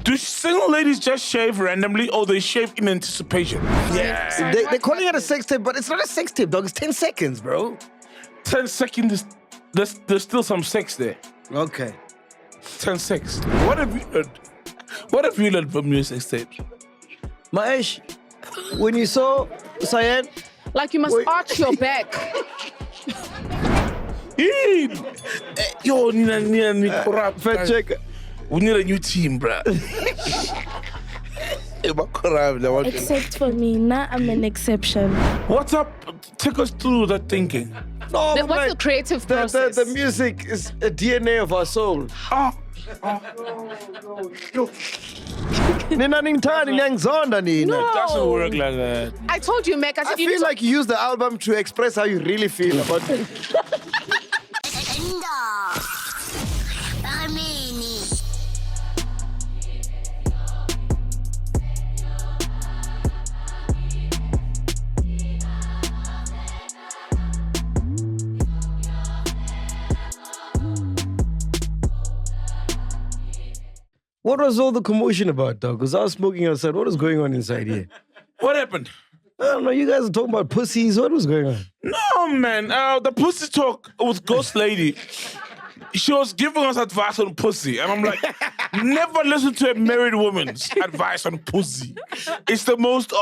Do single ladies just shave randomly or they shave in anticipation? Yeah. They're calling it a sex tape, but it's not a sex tape, dog. It's 10 seconds, bro. 10 seconds, there's still some sex there. Okay. 10 seconds. What have you learned? What have you learned from your sex tapes? Maesh, when you saw Cyan... Like you must arch your back. Yo, Nina, corrupt. Fact check. We need a new team, bruh. Except for me, now I'm an exception. What's up? Take us through that thinking. No, What's the creative process? The music is a DNA of our soul. Nina ningithanda ngiyangizonda nina. It doesn't work like that. I told you, Mac. I feel like you use the album to express how you really feel about it. What was all the commotion about, dog? Because I was smoking outside. What was going on inside here? What happened? I don't know. You guys are talking about pussies. What was going on? No, man. The pussy talk with Ghost Lady. She was giving us advice on pussy. And I'm like, never listen to a married woman's advice on pussy. It's the most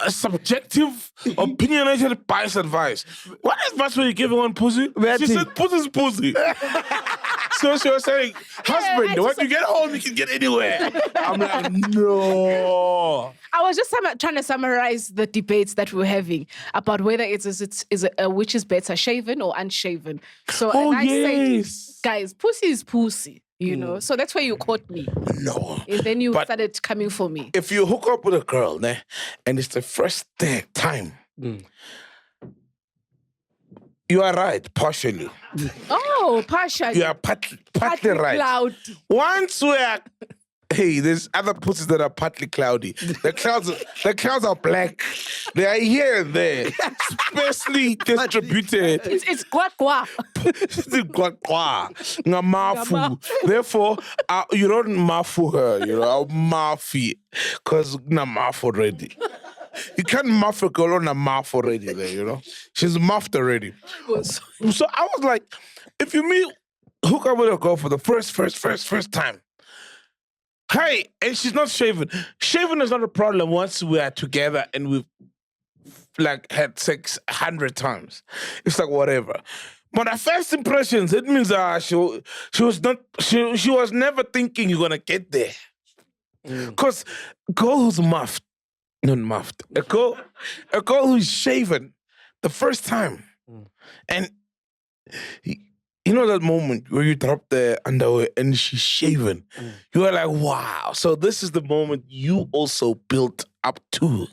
subjective, opinionated, biased advice. What advice were you giving on pussy? She said pussy's pussy. So she was saying, husband, when you get home, you can get anywhere. I'm like, no. I was just trying to summarize the debates that we were having about whether which is better, shaven or unshaven. So and I said, guys, pussy is pussy, you know. So that's where you caught me. No. And then you started coming for me. If you hook up with a girl, and it's the first time, you are right, partially. Oh, partially. You are partly right. Cloudy. Once we're... Hey, there's other pussies that are partly cloudy. The clouds are black. They are here and there, sparsely distributed. It's guagua. It's guagua. Ngamafu. Therefore, you don't mafu her, you know, I'll mafi. Because ngamafu already. You can't muff a girl on a muff already there, you know? She's muffed already. So I was like, if you hook up with a girl for the first time, hey, and she's not shaven. Shaven is not a problem once we are together and we've like had sex 100 times. It's like whatever. But our first impressions, it means she was never thinking you're gonna get there. Because girl who's muffed, not muffed. A girl who's shaven the first time. And you know that moment where you drop the underwear and she's shaven? You are like, wow. So this is the moment you also built up to.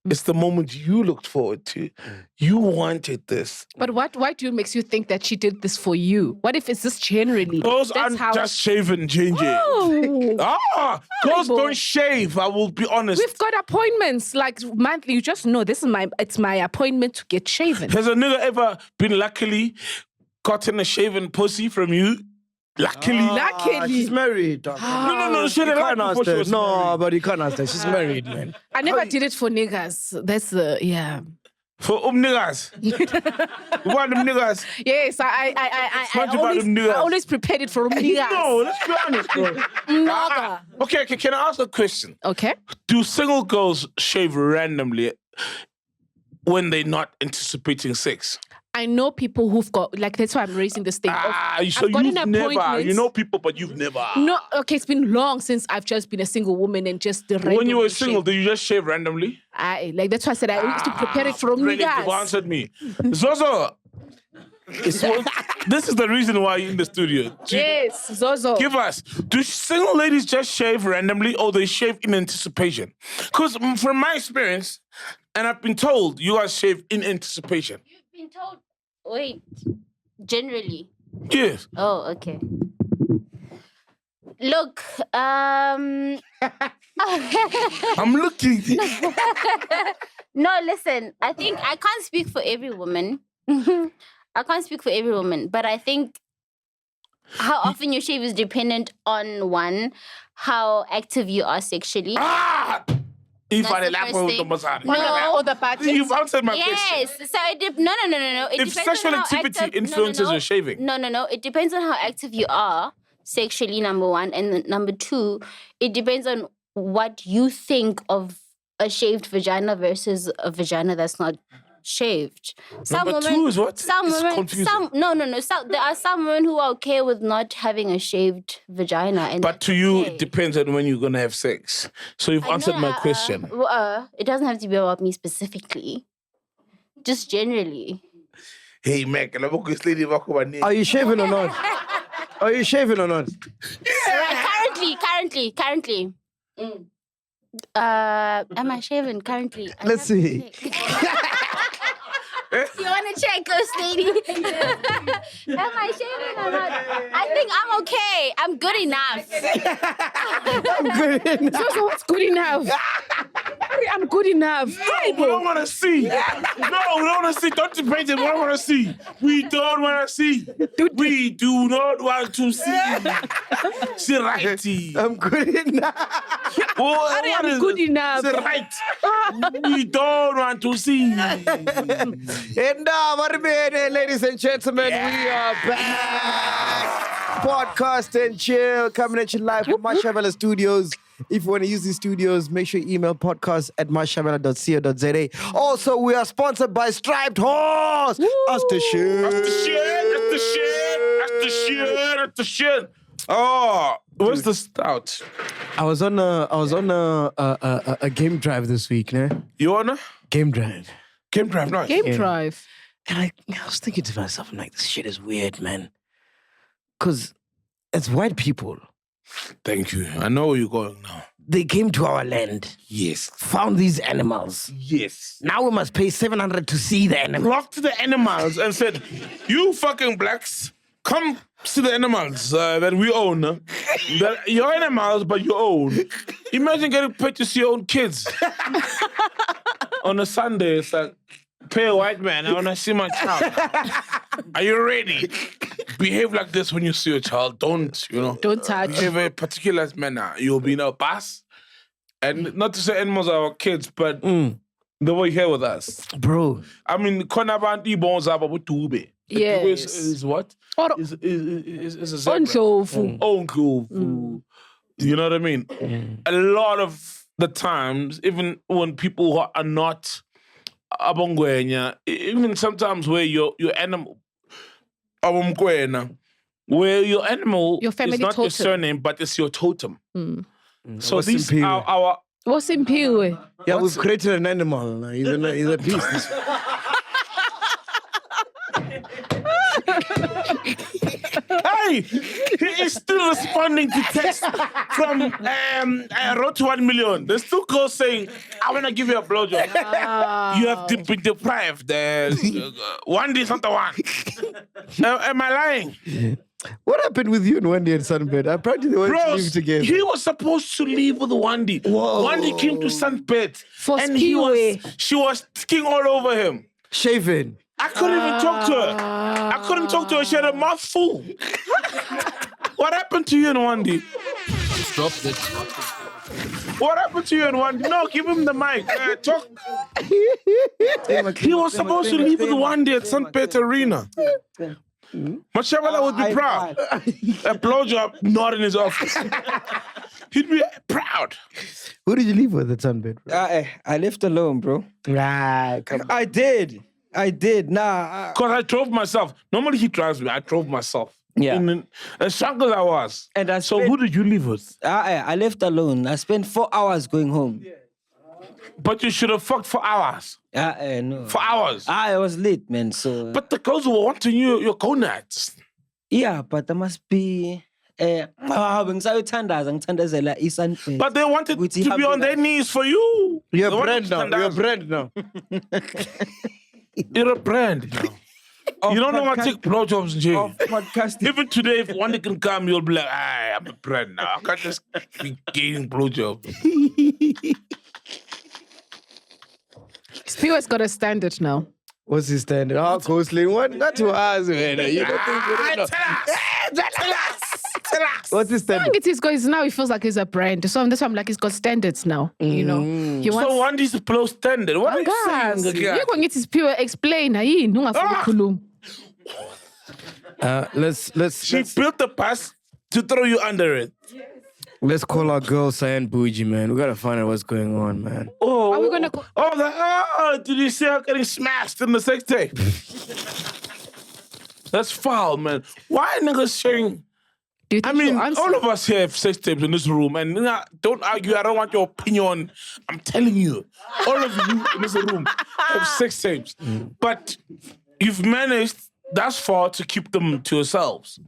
It's the moment you looked forward to. You wanted this. But what makes you think that she did this for you? What if it's just generally? Those aren't just shaven, Ginger. Oh. Girls don't shave, I will be honest. We've got appointments like monthly. You just know it's my appointment to get shaven. Has a nigga ever been luckily gotten a shaven pussy from you? Luckily. She's married. No. She didn't can't ask her. No, married. but you can't ask her. She's married, man. I never did it for niggas. That's yeah. For niggas. What them niggas? Yes, I always prepared it for niggas. No, let's be honest, bro. Okay, can I ask a question? Okay. Do single girls shave randomly when they're not anticipating sex? I know people who've got, like, that's why I'm raising this thing. So you've never, you know people, but you've never. No, okay, it's been long since I've just been a single woman and just the When you were single, did you just shave randomly? That's why I said I used to prepare it from really, niggas. You answered me. Zozo, this is the reason why you're in the studio. Yes, Zozo. Give us, do single ladies just shave randomly or they shave in anticipation? Because from my experience, and I've been told, you guys shave in anticipation. You've been told. Wait, generally? Yes. Oh, okay. Look, I'm looking. No, listen, I think I can't speak for every woman. I can't speak for every woman, but I think how often you shave is dependent on one, how active you are sexually. If That's I the laugh first thing. Or the parties. You've answered my question. Yes. So no. It If depends sexual on how activity active, influences your shaving. No. It depends on how active you are sexually, number one. And then number two, it depends on what you think of a shaved vagina versus a vagina that's not shaved. Number two is what? Some It's women, confusing. no. There are some women who are okay with not having a shaved vagina, and But to you, okay. it depends on when you're gonna have sex. So you've answered my question. It doesn't have to be about me specifically, just generally. Hey, Mac, Are you shaving or not? Are you shaving or not? Currently. Am I shaving currently? Let's see. You want to check, ghost lady? Am I shaving or not? I think I'm okay. I'm good enough. So what's good enough? I'm good enough. No, we don't want to see. No, we don't want to see. Don't debate it. We don't want to see. We don't want to see. We do not want to see. See righty. I'm good enough. I'm good enough. See right. We don't want to see. And ladies and gentlemen, we are back. Podcast and chill, coming at you live from Mashabela Studios. If you want to use these studios, make sure you email podcast@mashabela.co.za. Also, we are sponsored by Striped Horse. That's the shit. Oh, where's the stout? I was on a game drive this week, ne? You on a Game drive. game drive? Nice. Game drive. And I was thinking to myself, I'm like, this shit is weird, man. Because it's white people. Thank you. I know where you're going now. They came to our land, Yes. found these animals. Yes. Now we must pay 700 to see the animals. Blocked the animals and said, "You fucking blacks, come see the animals that we own. That your animals, but you own." Imagine getting paid to see your own kids on a Sunday. It's like, pay a white man. I want to see my child. Are you ready? Behave like this when you see your child. Don't touch. Behave a particular manner. You'll be in a bus. And not to say animals are our kids, but they were here with us. Bro. I mean, Konabanti bones are about tube. Yes. Is what? Or- Is a zebra. Ondlovu. Ondlovu. You know what I mean? A lot of the times, even when people who are not abongwenya, even sometimes where your animal, where your animal Your family is not your totem. surname, but it's your totem. So What's these in are our. What's in Piwe? Yeah, we've created an animal. He's a beast. Hey, he is still responding to text from Road to 1 Million. There's still girls saying, "I want to give you a blowjob." You have been deprived. One day is not the one. Am I lying? What happened with you and Wendy and Sunbed? Apparently they went to Bros, live together. he was supposed to leave with Wendy. Whoa. Wendy came to Sunbed. For and Spiwe. she was sticking all over him. Shaving. I couldn't even talk to her. I couldn't talk to her. She had a mouthful. What happened to you and Wendy? Drop it. What happened to you and Wendy? No, give him the mic. Talk. He was supposed to leave with Wendy at Sunbed Arena. Machabela would be proud. A blowjob not in his office. He'd be proud. Who did you leave with at Sunbed? I left alone, bro. Right. I did. Nah. Because I drove myself. Normally he drives me. I drove myself. Yeah. As strong as I was. And I So spent- who did you leave with? I left alone. I spent 4 hours going home. But you should have fucked for hours. No. For hours. I was late, man. So. But the girls were wanting your gonads. Yeah, but there must be. But But they wanted With to be on their knees for you. You're They a wanted brand to now. stand You're a down. brand now. You're a brand. You don't know how to take blowjobs in jail. podcasting. Even today, if one can come, you'll be like, I'm a brand now. I can't just be gaining blowjobs. Spiwe's got a standard now. What's his standard? Oh, Coastline. What? Not to us, man. You don't think you don't know. What's his I standard? think it is because now he feels like he's a brand. So that's why I'm like, he's got standards now. You know, he wants. So one is the plus standard. What are you saying? You're going to get his pure explain. Let's She built the pass to throw you under it. let's call our girl Cyan Boujee, man. We gotta find out what's going on, man. Oh, Are we gonna go- did you see her getting smashed in the sex tape? That's foul, man. Why niggas sharing? Do you I think mean, she'll answer? all of us here have sex tapes in this room, and don't argue. I don't want your opinion. I'm telling you, all of you in this room have sex tapes, but you've managed thus far to keep them to yourselves.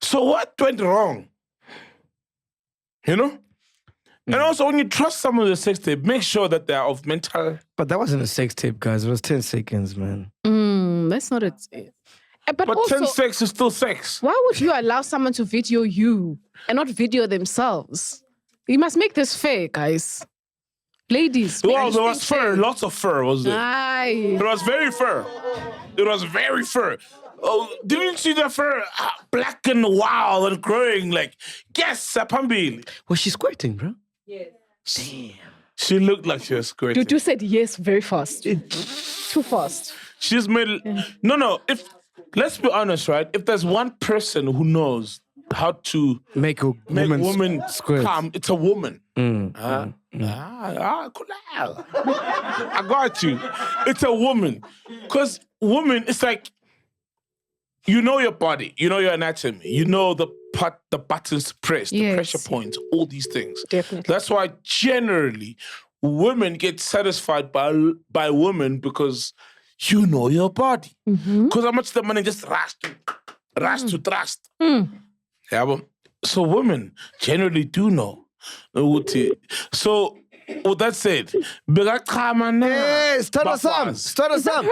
So what went wrong? You know? And also, when you trust someone with a sex tape, make sure that they are of mental. But that wasn't a sex tape, guys. It was 10 seconds, man. That's not it. But But also, 10 sex is still sex. why would you allow someone to video you and not video themselves? You must make this fair, guys. Ladies. Well, make there this was thing fur, fair. lots of fur, was there? Aye. It was very fur. It was very fur. Oh, didn't you see the fur black and wild and growing like, yes, Sapambili. Was she squirting, bro? She looked like she was squirting. You said yes very fast. Too fast. She's made... No, let's be honest, right? If there's one person who knows how to Make a make woman women squirt. calm, it's a woman. Cool. I got you. It's a woman. Because woman, it's like, you know your body, you know your anatomy, you know the buttons to press, the Yes. pressure points, all these things. Definitely. That's why generally women get satisfied by women because you know your body. Because how much the money just rush to trust. Yeah, but, so women generally do know. So with that said, Hey, start us up. Start us up.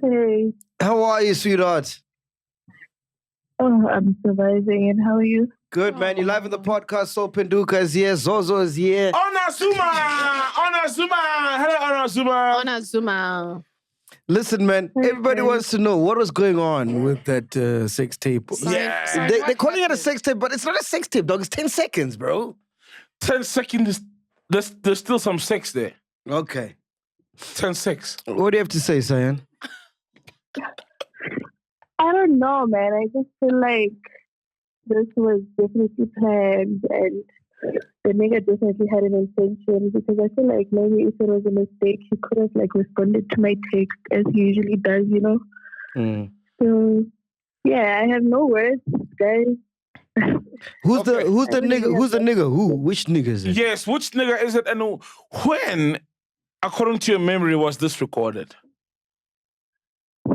Hey, How are you, sweetheart? I'm surviving, and how are you? Good, man. You live in the podcast. So Penduka is here. Zozo is here. Onazuma! Hello, Onazuma! Onazuma. Listen, man. Everybody wants to know what was going on with that sex tape. Yeah. They're calling it a sex tape, but it's not a sex tape, dog. It's 10 seconds, bro. 10 seconds, there's still some sex there. Okay. 10 sex. What do you have to say, Cyan? I don't know, man. I just feel like this was definitely planned, and the nigga definitely had an intention, because I feel like maybe if it was a mistake, he could have like responded to my text as he usually does, you know? So yeah, I have no words, guys. Who's the Okay. nigga? Who's the nigga? Who? Which nigga is it? Yes, which nigga is it? And when, according to your memory, was this recorded?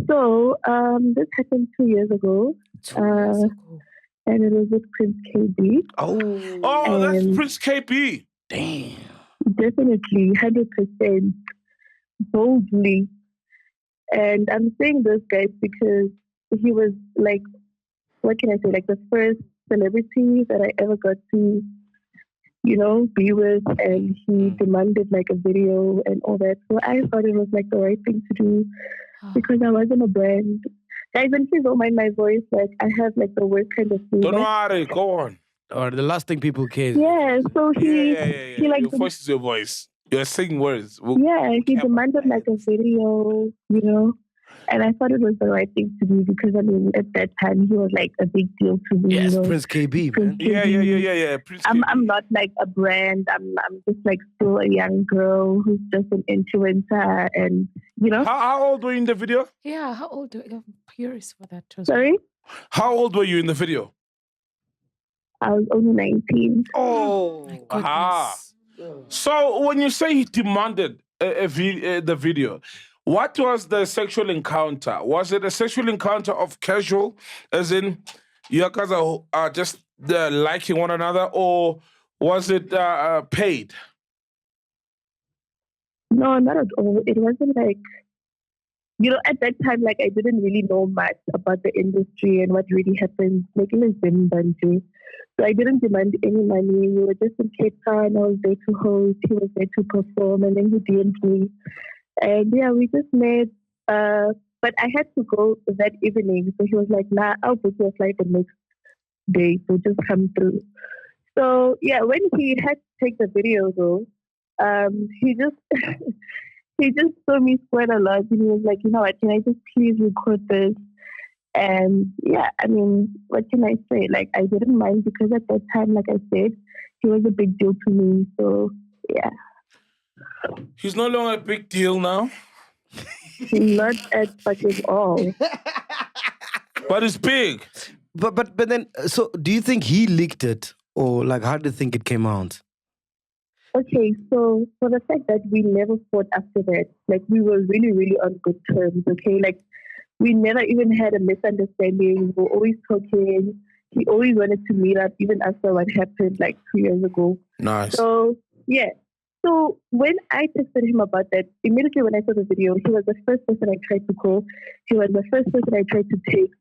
So this happened 2 years ago, and it was with Prince Kaybee. Oh, that's And- Prince Kaybee. Definitely, 100%, boldly. And I'm saying this, guys, because he was like, what can I say, like the first celebrity that I ever got to, you know, be with, and he demanded like a video and all that. So I thought it was like the right thing to do, because I wasn't a brand. Guys, and please don't mind my voice. Like, I have like the worst kind of fever. Don't worry, go on. Or the last thing people care. Yeah, so he like Your voice is your voice. You're saying words. he demanded like a video, you know. And I thought it was the right thing to do, because I mean at that time he was like a big deal to me. Yes, you know? Prince Kaybee, man. Yeah. Prince I'm Kaybee. not like a brand. I'm just like still a young girl who's just an influencer, and you know. How old were you in the video? Yeah, how old are you? I'm curious for that. Sorry, How old were you in the video? I was only 19. My goodness. So when you say he demanded the video, what was the sexual encounter? Was it a sexual encounter of casual, as in you guys are just liking one another, or was it paid? No, not at all. It wasn't like, you know, at that time, like I didn't really know much about the industry and what really happens. Like it was Mbuyiseni. So I didn't demand any money. We were just in Cape Town. I was there to host. He was there to perform, and then he DM'd me. And yeah, we just met. but I had to go that evening. So he was like, nah, I'll book your flight the next day. So just come through. So yeah, when he had to take the video though, he just he just saw me sweat a lot, and he was like, you know what, can I just please record this? And yeah, I mean, what can I say? Like, I didn't mind because at that time, like I said, he was a big deal to me. So yeah. He's no longer a big deal now. Not at fucking all. But it's big. But then, so do you think he leaked it? Or like, how do you think it came out? Okay, so for the fact that we never fought after that, like we were really, really on good terms, okay? Like we never even had a misunderstanding. We were always talking. He always wanted to meet up even after what happened like 2 years ago. Nice. So, yeah. So when I texted him about that, immediately when I saw the video, he was the first person I tried to call. He was the first person I tried to text.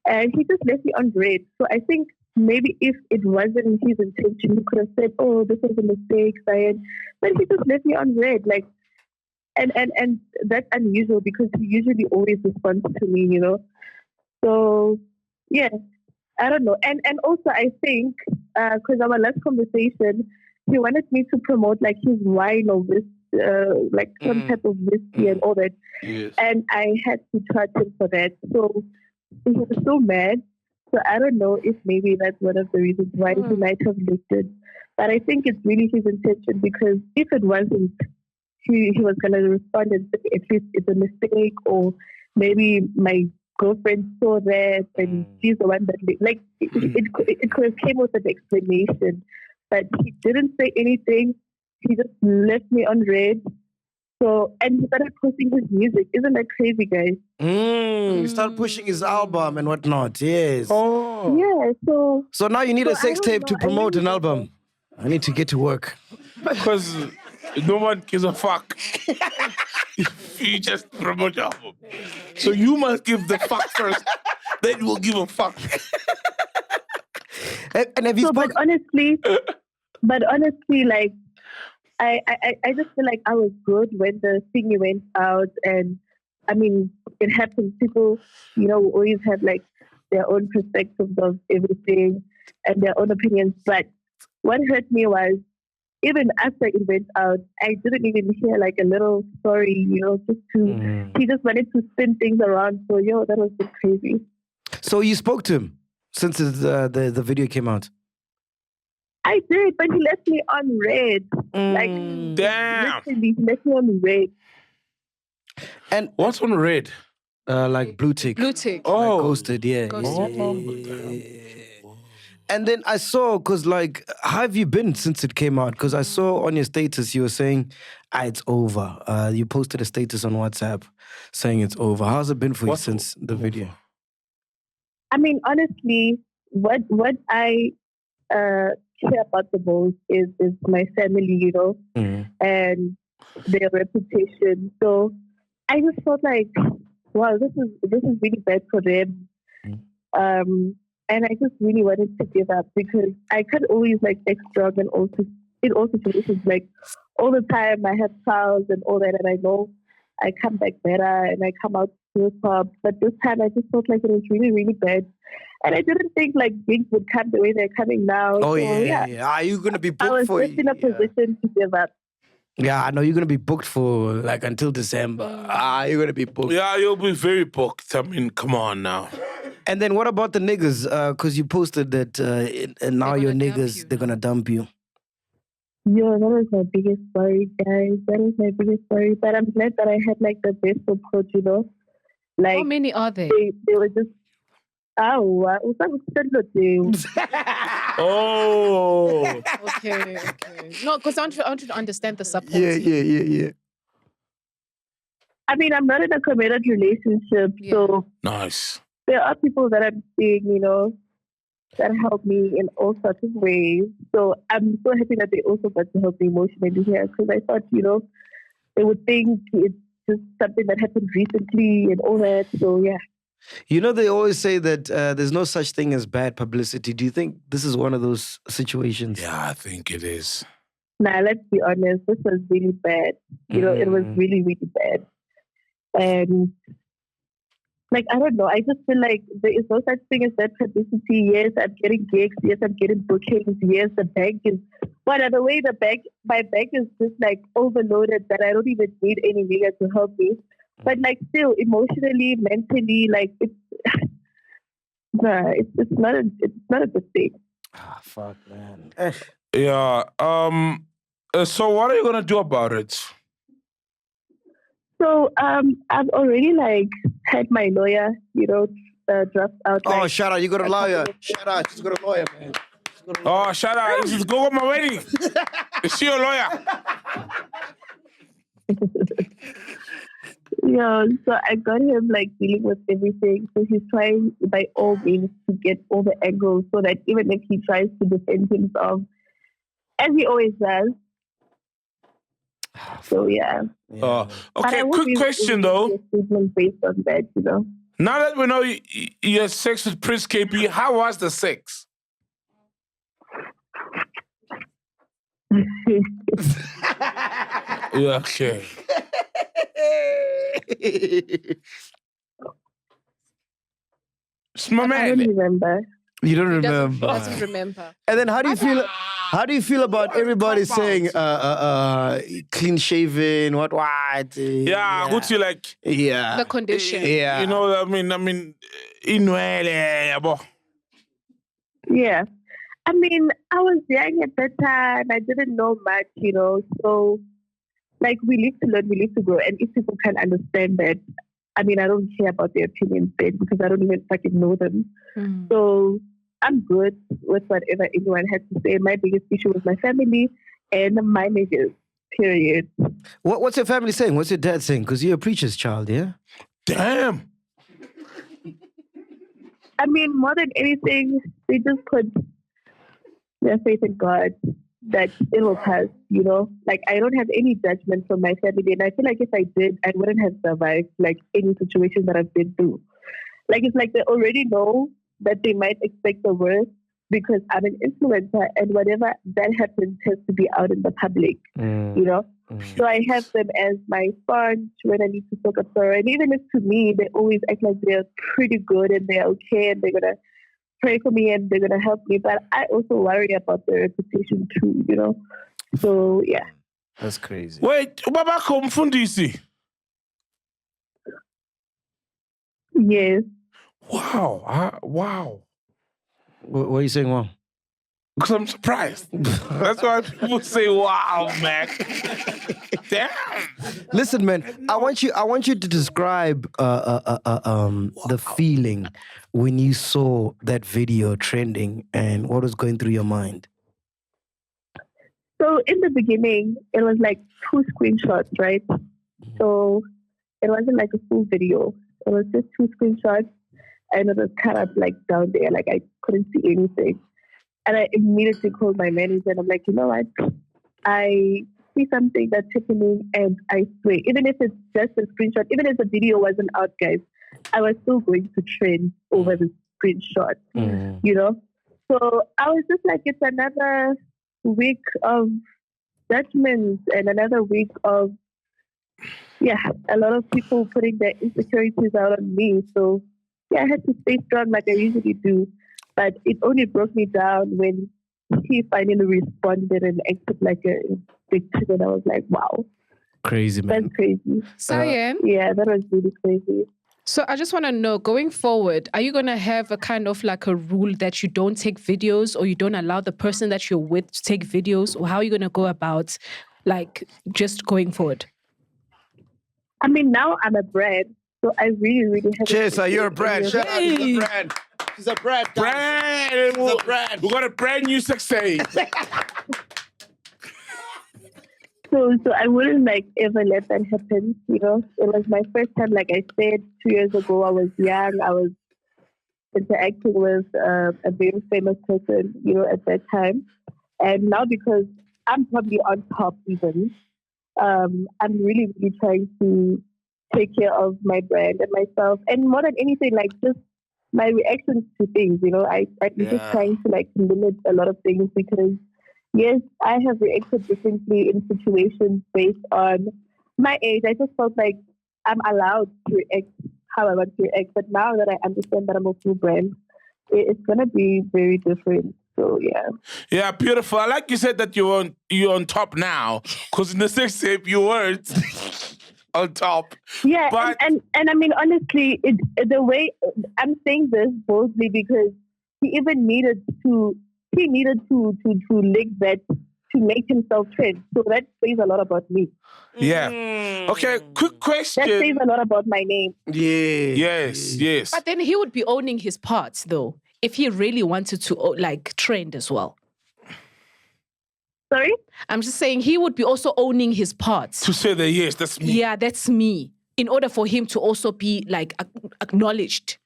And he just left me on read. So I think maybe if it wasn't his intention, he could have said, oh, this was a mistake, Cyan. But he just left me on read. Like, and that's unusual because he usually always responds to me, you know. So, yeah, I don't know. And also I think, because our last conversation, he wanted me to promote like his wine or like some type of whiskey and all that. Yes. And I had to charge him for that. So he was so mad. So I don't know if maybe that's one of the reasons why he might have listed. But I think it's really his intention because if it wasn't, he was going to respond and say at least it's a mistake or maybe my girlfriend saw that and she's the one that like it could have came with an explanation. But he didn't say anything. He just left me on read. So, and he started posting his music. Isn't that crazy, guys? He started pushing his album and whatnot. Yes. Oh. Yeah, So now you need a I sex don't tape know. to I promote really an album. I need to get to work. Because no one gives a fuck if you just promote your album. So you must give the fuck first, then we'll give a fuck. And have you So, spoken? but honestly, like, I just feel like I was good when the thingy went out, and I mean, it happens. People, you know, always have like their own perspectives of everything and their own opinions. But what hurt me was even after it went out, I didn't even hear like a little story, you know, just to he just wanted to spin things around. So that was just crazy. So you spoke to him since the video came out? I did, but he left me on read. Like, Damn. literally, he left me on read. And What's on red? like blue tick. Blue tick. Oh. Like ghosted, yeah. Ghosted. Yeah. And then I saw, because like, how have you been since it came out? Because I saw on your status you were saying, it's over. You posted a status on WhatsApp saying it's over. How's it been for you since the video? I mean, honestly, what I care about the most is my family, you know, and their reputation. So I just felt like, wow, this is really bad for them. And I just really wanted to give up because I can't always like act strong and also in all situations. Like all the time I have trials and all that, and I know I come back better and I come out to the top. But this time I just felt like it was really, really bad. And I didn't think like things would come the way they're coming now. Oh, so, yeah. Are you going to be booked I was for just in a position to give up. Yeah, I know you're going to be booked for like until December. You're going to be booked. Yeah, you'll be very booked. I mean, come on now. And then what about the niggas? Because you posted that and now your niggas, they're going to dump you. Yo, that was my biggest worry, guys. That was my biggest worry. But I'm glad that I had like the best support, you know. Like, how many are there? They were just, oh. Okay. No, because I want you to understand the support. Yeah. I mean, I'm not in a committed relationship, so Nice. there are people that I'm seeing, you know, that help me in all sorts of ways. So I'm so happy that they also got to help me emotionally here because I thought, you know, they would think it's just something that happened recently and all that. So yeah. You know, they always say that there's no such thing as bad publicity. Do you think this is one of those situations? Yeah, I think it is. Nah, let's be honest. This was really bad. You know, it was really, really bad. And like, I don't know. I just feel like there is no such thing as that publicity. Yes, I'm getting gigs. Yes, I'm getting bookings. Yes, the bank is. But the way my bank is just like overloaded that I don't even need any nigga to help me. But like still, emotionally, mentally, like it's, nah, it's not a good thing. Ah, fuck, man. Yeah. So what are you gonna do about it? So I've already like had my lawyer, draft out. Oh, Like, shout out. You got a lawyer. Shout out. She's got a lawyer, man. Oh, shout out. This is go on my wedding. Is she a lawyer? Yeah, so I got him like dealing with everything. So he's trying by all means to get all the angles so that even if he tries to defend himself, as he always does. So yeah. Okay, quick question though. Based on that, Now that we know you had sex with Prince Kaybee, how was the sex? Yeah, okay. It's my I man. don't remember. You don't He remember. doesn't remember. And then how do you feel? How do you feel about everybody saying clean shaven? What? Yeah, good to like. Yeah. The condition. Yeah. You know, I mean, inwele, yabo. Yeah. I mean, I was young at that time. I didn't know much, So, like, we live to learn, we live to grow. And if people can understand that, I mean, I don't care about their opinions then because I don't even fucking know them. Mm. So, I'm good with whatever anyone has to say. My biggest issue was my family and my niggas, period. What's your family saying? What's your dad saying? Because you're a preacher's child, yeah? Damn. I mean, more than anything, they just put their faith in God that it will pass, Like, I don't have any judgment from my family. And I feel like if I did, I wouldn't have survived, like, any situation that I've been through. Like, it's like they already know that they might expect the worst because I'm an influencer and whatever that happens has to be out in the public, So I have them as my sponge when I need to talk up her. And even if to me, they always act like they're pretty good and they're okay and they're going to pray for me and they're going to help me. But I also worry about their reputation too, So, yeah. That's crazy. Wait, Baba Mfundisi. Yes. Wow. Wow. What are you saying, Wow? Because I'm surprised. That's why people say, wow, Mac. Damn. Listen, man, I want you to describe the feeling when you saw that video trending and what was going through your mind. So in the beginning, it was like 2 screenshots, right? So it wasn't like a full video. It was just 2 screenshots and it was kind of like down there. Like I couldn't see anything. And I immediately called my manager and I'm like, you know what? I see something that's happening and I swear, even if it's just a screenshot, even if the video wasn't out, guys, I was still going to trend over the screenshot, So I was just like, it's another week of judgments and another week of, a lot of people putting their insecurities out on me. So, I had to stay strong like I usually do. But it only broke me down when he finally responded and acted like a victim. And I was like, wow. Crazy, man. That's crazy. Cyan? Yeah, that was really crazy. So I just want to know, going forward, are you going to have a kind of like a rule that you don't take videos or you don't allow the person that you're with to take videos? Or how are you going to go about like just going forward? I mean, now I'm a brand. So I really, really have Cheers, you're a brand. Shout out to the brand. She's a brand. Brand. She's a brand. We got a brand new sex tape. So I wouldn't like ever let that happen, It was my first time, like I said, 2 years ago. I was young. I was interacting with a very famous person, at that time. And now because I'm probably on top even, I'm really, really trying to take care of my brand and myself. And more than anything, like just my reactions to things, I'm just trying to like limit a lot of things because yes, I have reacted differently in situations based on my age. I just felt like I'm allowed to react how I want to act. But now that I understand that I'm a full brand, it's gonna be very different. So yeah. Yeah, beautiful. I like you said that you're on top now, because in the sex tape you weren't on top. Yeah, but and I mean honestly, the way I'm saying this boldly because he even needed to lick that to make himself trend. So that says a lot about me. Yeah. Okay, quick question. That says a lot about my name. Yes. But then he would be owning his parts, though, if he really wanted to like trend as well. Sorry? I'm just saying he would be also owning his parts. To say that, yes, that's me. Yeah, that's me. In order for him to also be like acknowledged.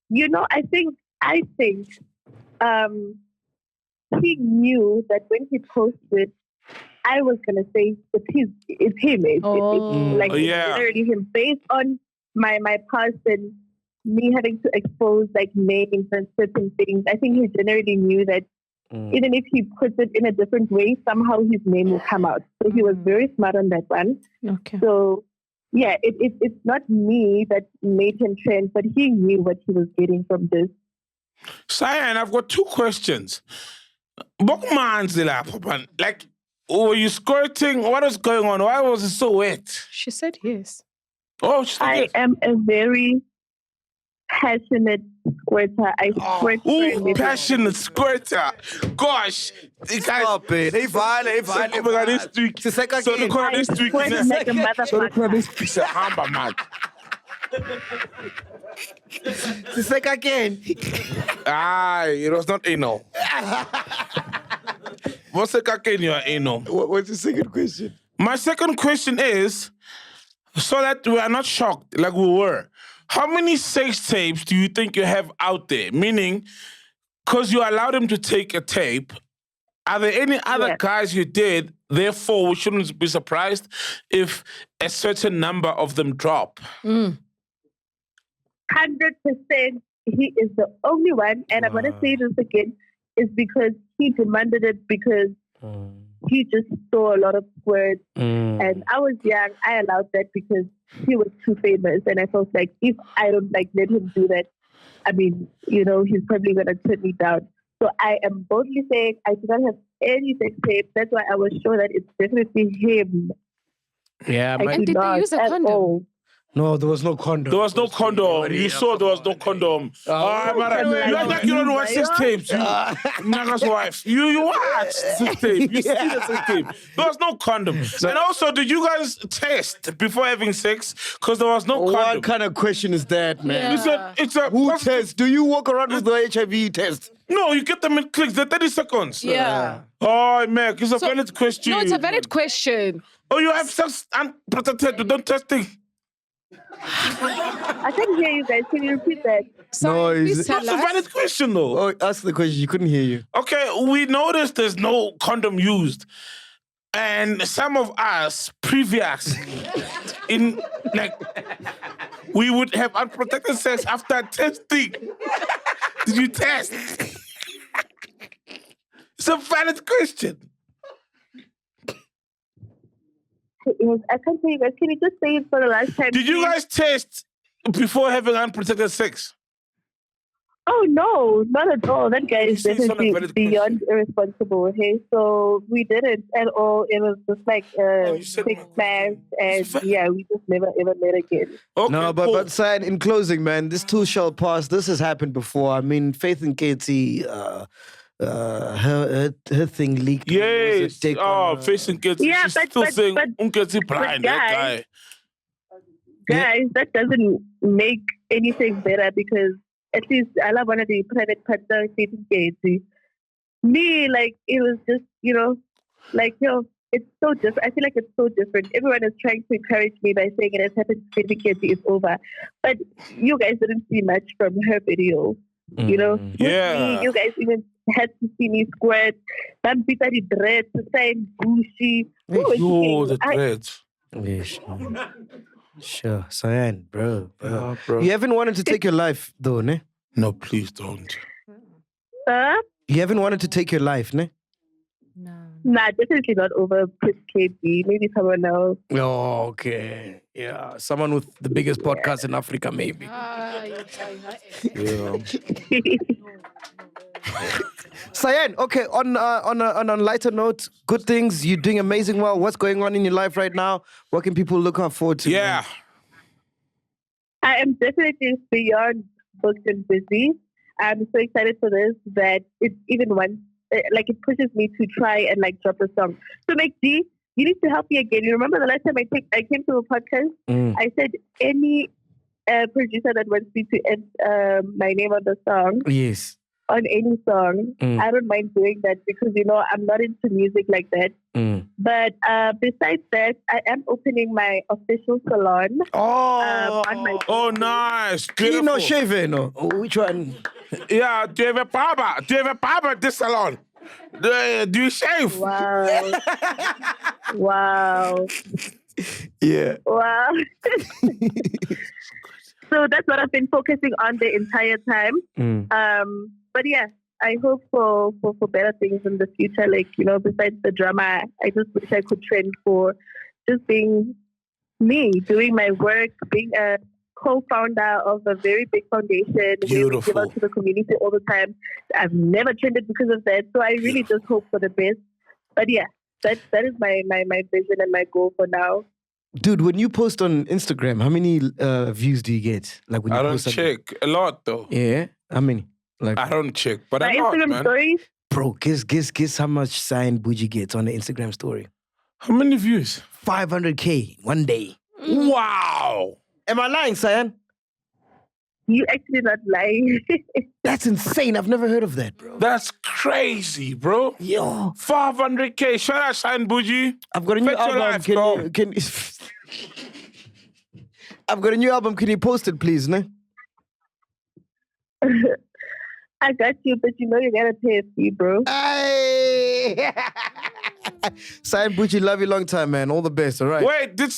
You know, I think he knew that when he posted, I was gonna say it's him. It's generally him based on my past and me having to expose like names and certain things. I think he generally knew that even if he puts it in a different way, somehow his name will come out. So he was very smart on that one. Okay. So yeah, it's not me that made him trend, but he knew what he was getting from this. Cyan, I've got 2 questions. Like, were you squirting? What was going on? Why was it so wet? She said yes. Oh, she said I yes. am a very passionate squirter. I squirt. Passionate squirter. Gosh. Stop it. Hey, fine. Oh my God, this week. So the corner this week. Squirt like a motherfucker. This piece of hamba, man. The second again. It was not anal. What's the again? You are anal. What's the second question? My second question is, so that we are not shocked like we were, how many sex tapes do you think you have out there? Meaning, because you allowed him to take a tape, are there any other guys you did, therefore we shouldn't be surprised if a certain number of them drop? 100%, he is the only one, and I'm going to say this again, is because he demanded it because he just saw a lot of squirts. And I was young, I allowed that because he was too famous, and I felt like if I don't like let him do that, I mean, you know, he's probably going to turn me down. So I am boldly saying I do not have any sex tape. That's why I was sure that it's definitely him. Yeah, and did they use a condom? All. No, there was no condom. There was no condom. You saw there was no condom. You don't watch sex tapes. Naga's wife. You watched sex tape. You see the sex tape. There was no condom. And also, did you guys test before having sex? Because there was no condom. What kind of question is that, man? It's a Who tests? Do you walk around with the HIV test? No, you get them in clicks. They're 30 seconds. Yeah. Oh, Mac, it's a valid question. No, it's a valid question. Oh, you have sex unprotected. You don't testing. I can't hear you guys. Can you repeat that? Sorry, please That's tell a valid us. question, though. Oh, ask the question. You couldn't hear you. Okay, we noticed there's no condom used. And some of us, previous, in like, we would have unprotected sex after testing. Did you test? It's a valid question. Yes, I can't hear you guys. Can you just say it for the last time? Did you guys test before having unprotected sex? Oh, no, not at all. That guy is You see, it's not a definitely valid beyond irresponsible. Okay, so we didn't at all. It was just like you said quick no. plans, and yeah, we just never ever met again. Okay, No, but cool. Cyan, in closing, man, this too shall pass. This has happened before. I mean, Faith and Katie, her thing leaked. Yes. Take Oh, on, facing kids. Yeah, She's but- still but- saying, but- Unketsi blind, that guy. Guys, that doesn't make anything better because at least I love one of the private partners dating Katie. Me, like, it was just, you know, like, it's so different. I feel like it's so different. Everyone is trying to encourage me by saying it has happened to Katie, it's over. But you guys didn't see much from her video, you know? With Yeah. me, you guys even had to see me squirt. Some people the dreads, the same Boujee. Yo, the dreads. Yes, sure, Cyan, bro. Yeah, bro. You haven't wanted to take your life, though, ne? No, please don't. You haven't wanted to take your life, ne? No. Nah, definitely not over Prince Kaybee. Maybe someone else. Oh, okay. Yeah. Someone with the biggest podcast in Africa, maybe. Yeah. Cyan, okay, on a lighter note, good things. You're doing amazing well. What's going on in your life right now? What can people look out forward to? Yeah. I am definitely beyond booked and busy. I'm so excited for this that it even it pushes me to try and drop a song. So MacG, you need to help me again. You remember the last time I came to a podcast? I said any producer that wants me to add my name on the song. Yes. On any song, I don't mind doing that because I'm not into music like that. But besides that, I am opening my official salon. On my Nice. Clean or Beautiful. shaven? Or which one? Yeah, do you have a barber? Do you have a barber at this salon? Do you shave? Wow. Wow. Yeah. Wow. So that's what I've been focusing on the entire time. But yeah, I hope for better things in the future. Besides the drama, I just wish I could trend for just being me, doing my work, being a co-founder of a very big foundation where we give Beautiful. out to the community all the time. I've never trended because of that. So I really just hope for the best. But yeah, that is my vision and my goal for now. Dude, when you post on Instagram, how many views do you get? Like when you I don't post something? check a lot though. Yeah, how many? I don't check, but My a lot, Instagram man. stories, Bro, guess how much Cyan Boujee gets on the Instagram story? How many views? 500K one day. Wow. Am I lying, Cyan? you actually not lying. That's insane. I've never heard of that, bro. That's crazy, bro. Yo, 500K. Shout out Cyan Boujee. I've got a new Fix your album. life, bro. I've got a new album. Can you post it, please? No? I got you, but you gotta pay a fee, bro. Hey. Cyan Boujee, love you long time, man. All the best, all right? Wait, did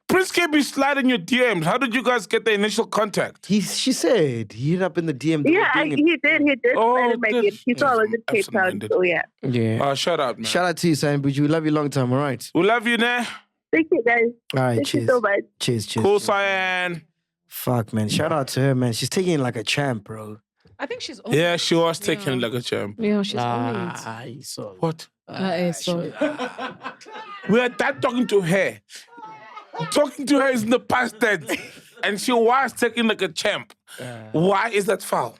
Prince Kaybee slide in your DMs? How did you guys get the initial contact? She said he hit up in the DM. Yeah, he did. He did. Oh, My good. gift. He saw I was in Cape Town, Absent-minded. so yeah. Yeah. Shout out, man. Shout out to you, Cyan Boujee. We love you long time, all right? We love you, nah. Thank you, guys. All right, Thank cheers. you so much. Cheers. Cool, Cyan. Fuck, man. Shout out to her, man. She's taking it like a champ, bro. I think she's on Yeah, she was taking it like a champ. Yeah, she's on it. So. What? So We are done talking to her. Talking to her is in the past tense. And she was taking like a champ. Why is that foul?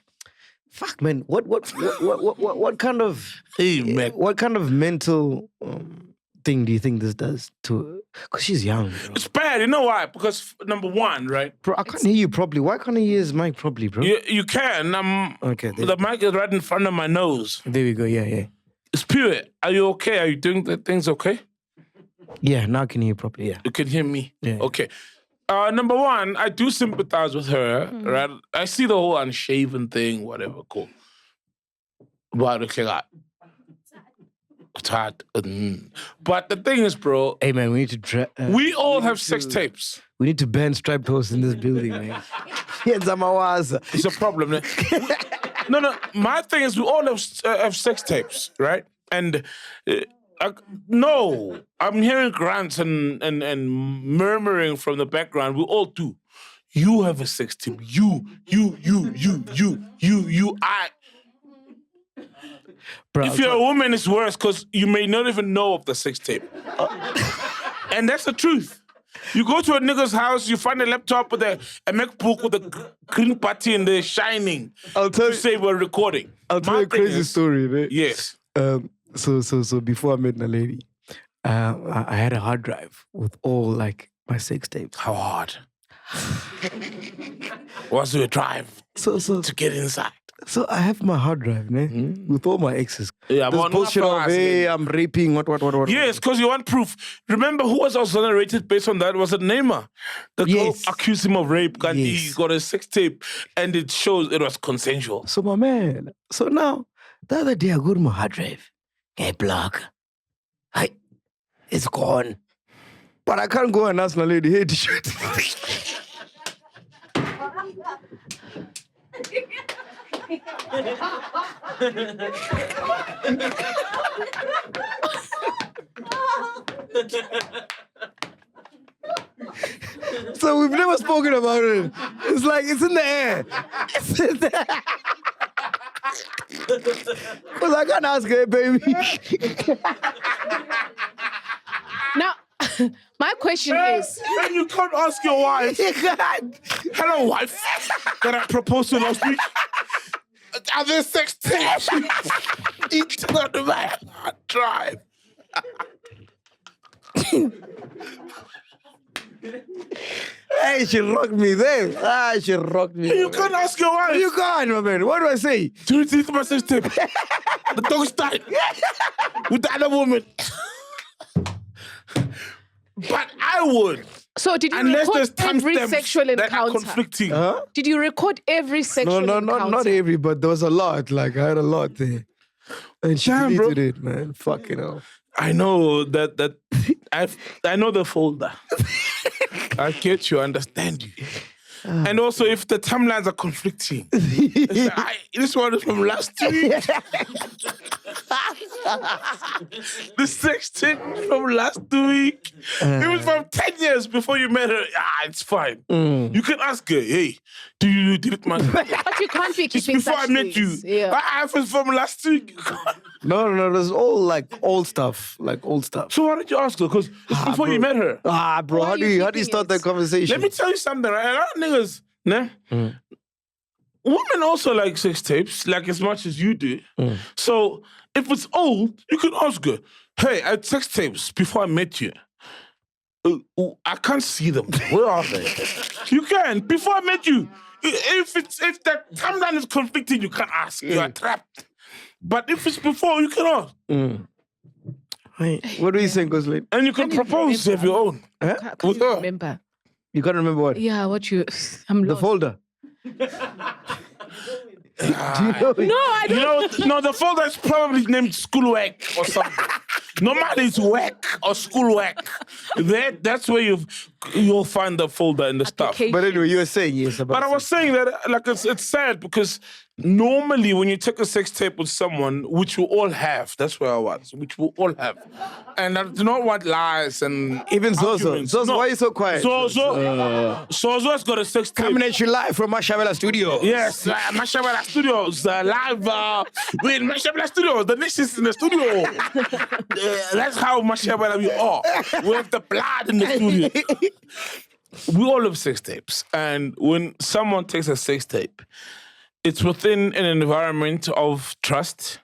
Fuck, man. What kind of Hey, man. what kind of mental thing do you think this does to her? Because she's young, bro. It's bad. You know why? Because number one, right? Bro, I can't hear you properly. Why can't I hear his mic properly, bro? You can. Okay, there, The mic is right in front of my nose. there we go. Yeah. Spirit, are you okay? Are you doing the things okay? Yeah, now I can hear you properly, yeah. You can hear me? Yeah. Okay. Number one, I do sympathize with her, right? I see the whole unshaven thing, whatever, cool. But it's like, it's hard. But the thing is, bro, Hey, man, we need to... we all have sex tapes. we need to ban striped toes in this building, man. It's It's a problem. Eh? No. My thing is, we all have sex tapes, right? And no, I'm hearing grunts and murmuring from the background. We all do. You have a sex tape. You. I. Bro, If you're a woman, it's worse because you may not even know of the sex tape. And that's the truth. You go to a nigga's house, you find a laptop with a MacBook with a green party and they're shining. I'll tell to say we're recording. I'll tell My you a thing crazy is- story, man. Yes. So before I met the lady, I had a hard drive with all like my sex tapes. How hard? What's your drive So to get inside? I have my hard drive, man, with all my exes. Yeah, This but bullshit not of, for us, hey, man. I'm raping, what. Yes, because you want proof. Remember who was exonerated based on that? Was it Neymar? The girl Yes. accused him of rape and he Yes. got a sex tape and it shows it was consensual. So my man, so now, the other day I go to my hard drive. Hey, block. Hey, it's gone. But I can't go and ask my lady, hey, t-shirt. So we've never spoken about it. It's like it's in the air. It's in the air. Because I can't ask her, baby. Now, my question is... And you can't ask your wife. Hello, wife. That I proposed to last week. Are there sex tapes? It's not my hard drive. Hey, she rocked me there. She rocked me. You can't ask your wife. You can't, my man. What do I say? Do you delete my sex tape? The dog's died. With the other woman. But I would. So did you Unless there's record every timestamps sexual that are encounter? conflicting. Huh? Did you record every sexual encounter? Not every, but there was a lot. Like, I had a lot there. And she Damn, bro. deleted it, man. Fucking hell. I know that I know the folder. I get you, I understand you. And also, if the timelines are conflicting, it's like, this one is from last week. The sex tape from last week. It was from 10 years before you met her. It's fine. You can ask her, hey, do you delete my... But you can't be It's keeping before I such met you. things. Yeah. I was from last week. No, there's all like old stuff. Like old stuff. So why did you ask her? Because it's before you met her. Bro, Why how are do you you keeping start it? that conversation? Let me tell you something, right? A lot of niggas, nah? Women also like sex tapes, like as much as you do. So if it's old, you can ask her, hey, I had sex tapes before I met you. I can't see them. Where are they? You can, before I met you. If the timeline is conflicting, you can't ask. You are trapped. But if it's before, you can ask. What do you think, Gosling? And you can propose of your own. Can't With her. remember. You can't remember what? Yeah, what you... I'm The lost. folder. Do you know it? No, I don't. You know, the folder is probably named schoolwork or something. Normally it's work or schoolwork. That's where you'll find the folder and the stuff. Application. But anyway, you were saying yes about But I was saying that, like, it's sad because normally when you take a sex tape with someone, which we all have, that's where I was, which we all have, and I do not want lies and even Zozo. arguments. Zozo, No. why are you so quiet? Zozo's got a sex tape. Coming at you live from Mashabela Studio. Yes, Mashabela Studios, live with Mashabela Studios. The niche is in the studio. That's how Mashabela we are. We have the blood in the studio. We all have sex tapes. And when someone takes a sex tape, it's within an environment of trust,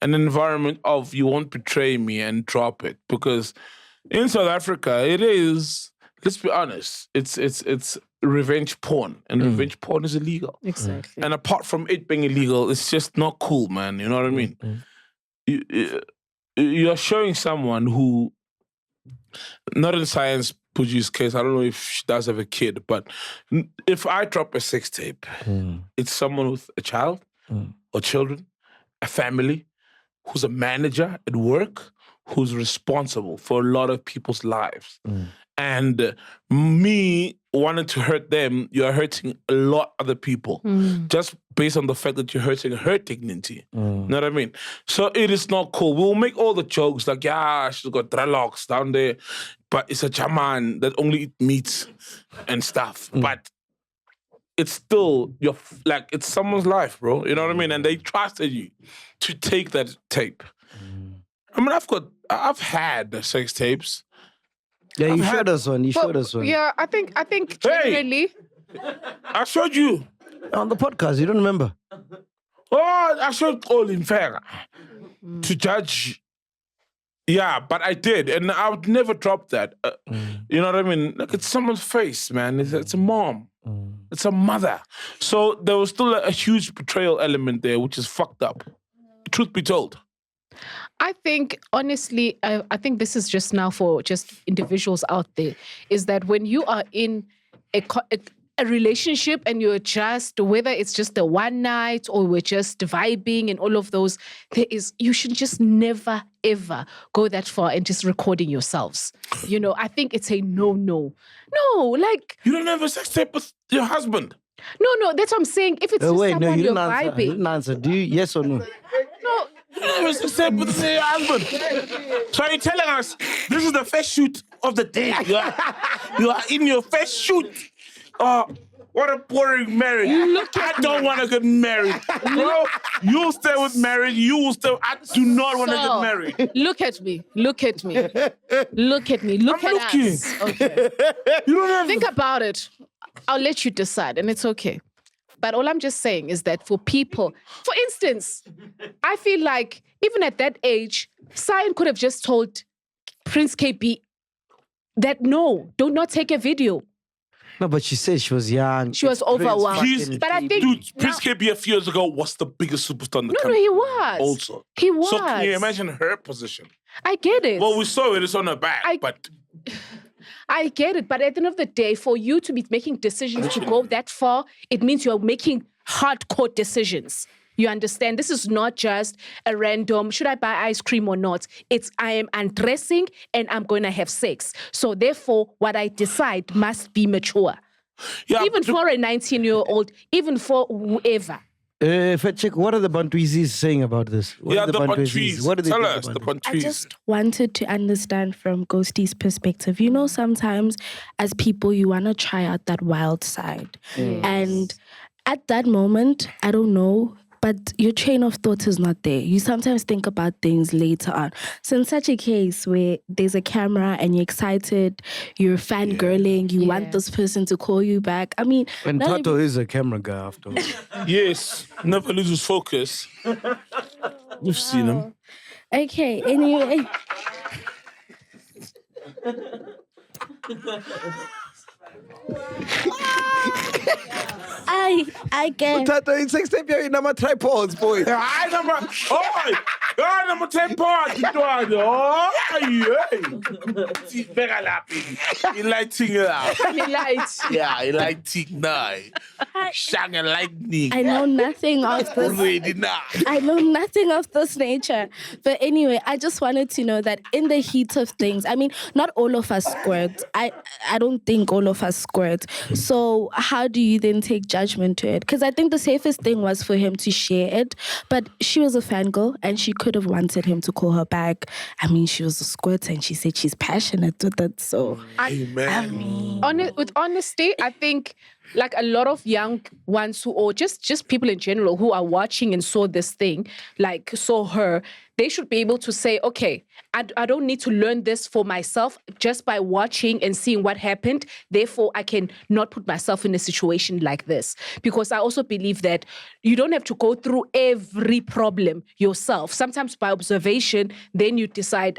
an environment of you won't betray me and drop it. Because in South Africa, it is, let's be honest, it's revenge porn. And revenge porn is illegal. Exactly. And apart from it being illegal, it's just not cool, man. You know what I mean? You're showing someone who, not in Cyan's Boujee's case, I don't know if she does have a kid, but if I drop a sex tape, it's someone with a child or children, a family, who's a manager at work, who's responsible for a lot of people's lives. And me wanting to hurt them, you're hurting a lot of other people just based on the fact that you're hurting her dignity. You know what I mean? So it is not cool. We'll make all the jokes like, yeah, she's got dreadlocks down there, but it's a chaman that only eat meat and stuff. But it's still, it's someone's life, bro. You know what I mean? And they trusted you to take that tape. I mean, I've had sex tapes. Yeah, you showed us one. You showed us one. Yeah, I think genuinely. I showed you. On the podcast, you don't remember? Oh, I showed all in fair to judge. Yeah, but I did, and I would never drop that. You know what I mean? Like, it's someone's face, man. It's a mom. It's a mother. So there was still a huge betrayal element there, which is fucked up. Truth be told. I think, honestly, I think this is just now for just individuals out there, is that when you are in a relationship and you're just, whether it's just a one night or we're just vibing and all of those, you should just never, ever go that far and just recording yourselves. You know, I think it's a no. No, like... You don't have a sex tape with your husband? No, that's what I'm saying. If it's just Wait, someone no, you you're didn't answer. vibing. You didn't answer. Do you, yes or no? No, You have a sex tape with your husband. So you're telling us this is the first shoot of the day. You are in your first shoot. What a boring marriage. I don't want to get married. Bro, you'll stay with marriage. You will stay. I do not want to get married. Look at me. Look at me. Look at me. Look I'm at looking. us. Okay. You don't have Think about it. I'll let you decide, and it's okay. But all I'm just saying is that for people, for instance, I feel like even at that age, Cyan could have just told Prince Kaybee that no, do not take a video. No, but she said she was young. She was overwhelmed. But I think... Dude, Prince Kaybee a few years ago was the biggest superstar in the country. No, he was. Also. He was. So can you imagine her position? I get it. Well, we saw it's on her back, but... I get it. But at the end of the day, for you to be making decisions to go that far, it means you're making hardcore decisions. You understand? This is not just a random, should I buy ice cream or not? It's, I am undressing and I'm going to have sex. So therefore, what I decide must be mature. Yeah, even for a 19-year-old, even for whoever. Check, what are the Bantuizis saying about this? What are the Bantuizis? What do they Tell think us, the about it? I Bantuizis. just wanted to understand from Ghosty's perspective. You know, sometimes as people, you want to try out that wild side. And at that moment, I don't know, but your train of thought is not there. You sometimes think about things later on. So in such a case where there's a camera and you're excited, you're fangirling, you want this person to call you back. I mean... And Tato is a camera guy after all. Yes, never loses focus. We've seen him. Okay, anyway... I get. Tato, in sex tape, you're in my tripods, boy. I number 10 part. Oh, he lighting it up. He lights. Yeah, he lighting now. Shang and lightning. I know nothing of this. Already now. I know nothing of this nature. But anyway, I just wanted to know that in the heat of things, I mean, not all of us squirt. I don't think all of us squirt. So how do you then take judgment to it? Because I think the safest thing was for him to share it. But she was a fangirl and she could have wanted him to call her back. I mean, she was a squirter and she said she's passionate with it. So, Amen. With honesty, I think like a lot of young ones who, or just people in general who are watching and saw this thing, like saw her, they should be able to say, okay, I don't need to learn this for myself just by watching and seeing what happened. Therefore, I can not put myself in a situation like this. Because I also believe that you don't have to go through every problem yourself. Sometimes by observation, then you decide,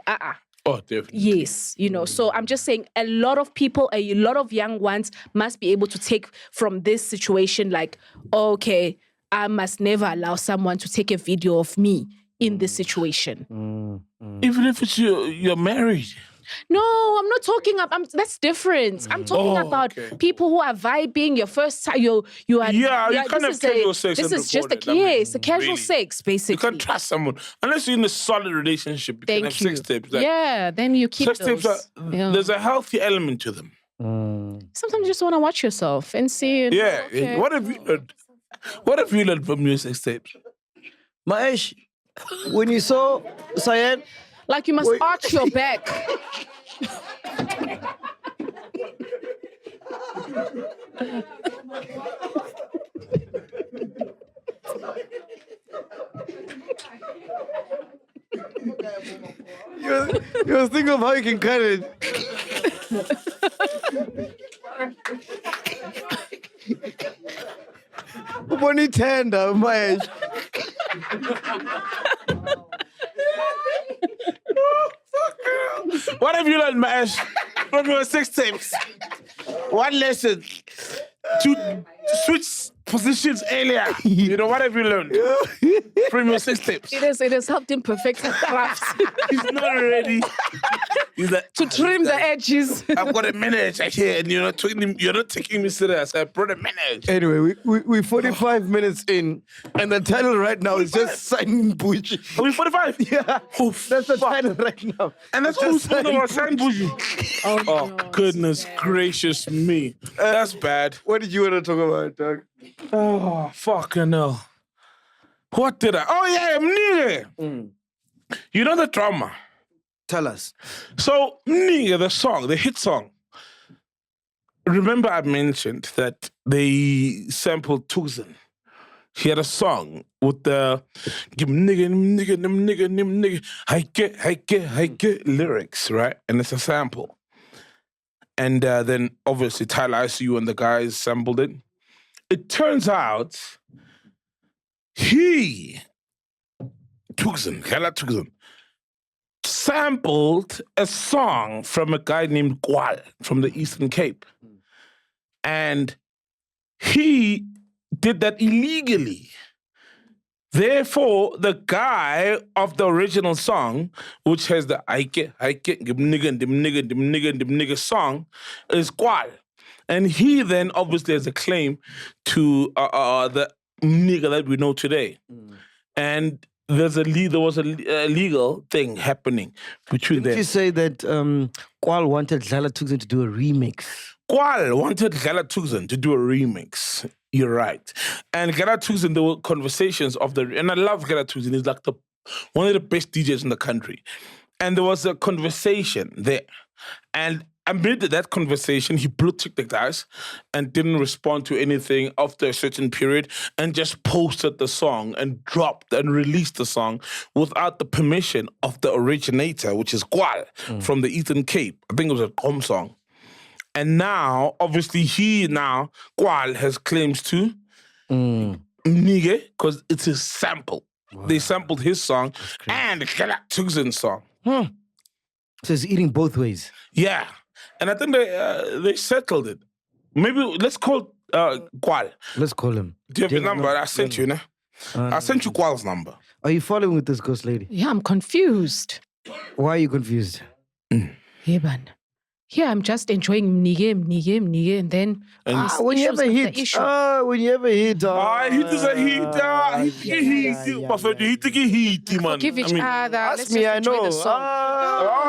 Oh, definitely. yes, you know. So I'm just saying a lot of people, a lot of young ones must be able to take from this situation like, okay, I must never allow someone to take a video of me in this situation. Even if it's you're married. No, I'm not talking about, that's different. I'm talking about people who are vibing, your first time, you are... Yeah, you can't have casual sex. This is just a casual sex, basically. You can't trust someone. Unless you're in a solid relationship, you can have sex tapes. Like, then you keep sex those. tapes, there's a healthy element to them. Sometimes you just want to watch yourself and see... Yeah. okay. What have you learned from your sex tapes? Maesh, when you saw Cyan... Like you must arch your back. You was thinking of how you can cut it. Bonnie tender, Maesh. What have you learned, Mash, from your sex tapes? One lesson. To switch positions earlier. You know, what have you learned from your sex tapes? It has helped him perfect his craft. He's not ready. He's like, to trim the edges. I've got a manager here and you're not taking me serious. I brought a manager. Anyway, we're 45 minutes in, and the title right now is just Signing Boujee. Are we 45? Yeah. Oof, That's the fuck. title right now. And that's all we're talking about, Sign Boujee. Oh, goodness gracious me. That's bad. What did you want to talk about, Doug? Oh, fucking hell. What did I? Oh, yeah, Mnike. You know the drama. Tell us. So, Mnike, the song, the hit song. Remember I mentioned that they sampled Tucson. He had a song with the nigga, lyrics, right? And it's a sample. And then obviously Tyler ICU and the guys sampled it. It turns out Tucson, sampled a song from a guy named Kwal from the Eastern Cape. And he did that illegally. Therefore, the guy of the original song, which has the Ike, nigga song, is Kwal. And he then obviously has a claim to the nigga that we know today. And there was a legal thing happening between them. Did you say that Kwal wanted Dlala Tucson to do a remix? Kwal wanted Dlala Tucson to do a remix. You're right. And Dlala Tucson, there were conversations and I love Dlala Tucson. He's like one of the best DJs in the country. And there was a conversation there. And amid that conversation, he blue-ticked the guys and didn't respond to anything after a certain period and just posted the song and dropped and released the song without the permission of the originator, which is Kwal from the Eastern Cape. I think it was a Kom song. And now, obviously, Kwal has claims to Mnike because it's his sample. Wow. They sampled his song and Dlala Tucson's song. So it's eating both ways. Yeah. And I think they settled it. Maybe let's call Kwal. Let's call him. Do you have his number? I sent you, I sent you Kwal's number. Are you following with this ghost lady? Yeah, I'm confused. Why are you confused? Yeah, man. Yeah, I'm just enjoying Mnike, and then when you ever hit, when you ever hit, heat is a heat. Perfect. Heat, man. Forgive each other. Ask me, I know.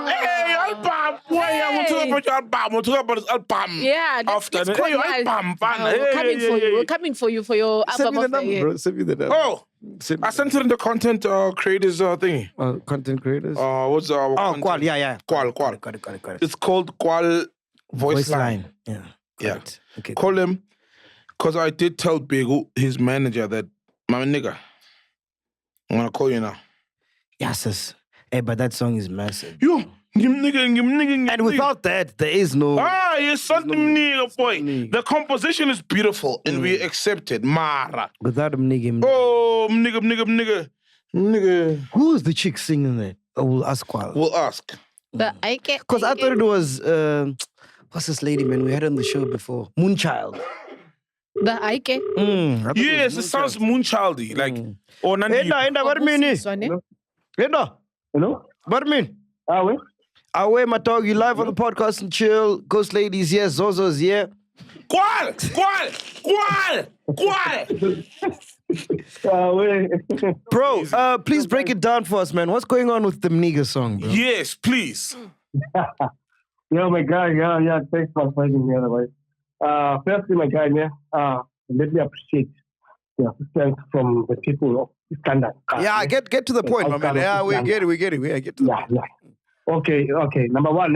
Hey, album. We're talking about this album. Yeah, let's call you album. We're coming for you for your Send album me the of the number, year. bro. Send me the number. Oh, I sent it in the content creators thingy. Content creators? What's our content? Kwal, yeah. Kwal. Got it. It's called Kwal Voice Line. Yeah. Yeah. It. Okay. Call him, because I did tell Begu, his manager, that, my nigga, I'm going to call you now. Yes. Hey, but that song is massive. Yo, nigga. And without that, there is no... You're something nigga, boy. The composition is beautiful, and we accept it. Mara. Without him, nigga. Oh, nigga. Who is the chick singing that? Oh, we'll ask Kwal. We'll ask. But I get... Because I thought it was... what's this lady, man? We had her on the show before. Moonchild. The Ike. Yes, it sounds moonchildy. Like, or Nandi. Enda, Barmini. Enda. Hello? Barmin. Wait. Away, my dog. You live on the podcast and chill. Ghost ladies here. Zozo's here. Kwal! Bro, please break it down for us, man. What's going on with the Mnike song, bro? Yes, please. Yo, my guy, yeah, thanks for finding me otherwise. Firstly, my guy, let me appreciate the assistance from the people of Standard. Yeah, get to the point, my man. Yeah, we get it. Yeah, get to the point. Yeah. Okay. Number one,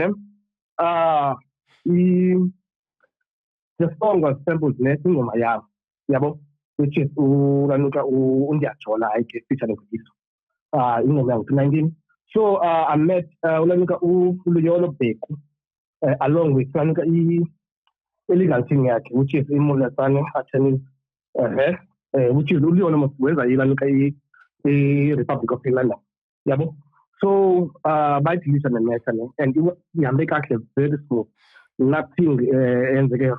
the song was sampled Nesting on my arm. Yabo, which is Uranuka Undiachola, I get featured with this. In 19. So I met Uranuka Uluyolo Beku along with Sanuka Illegal Thing, which is Immulasani attending which is Uluyolo Mweza Ilanuka Republic of Finland. Yabo. So by listen and you make actually very smooth. Nothing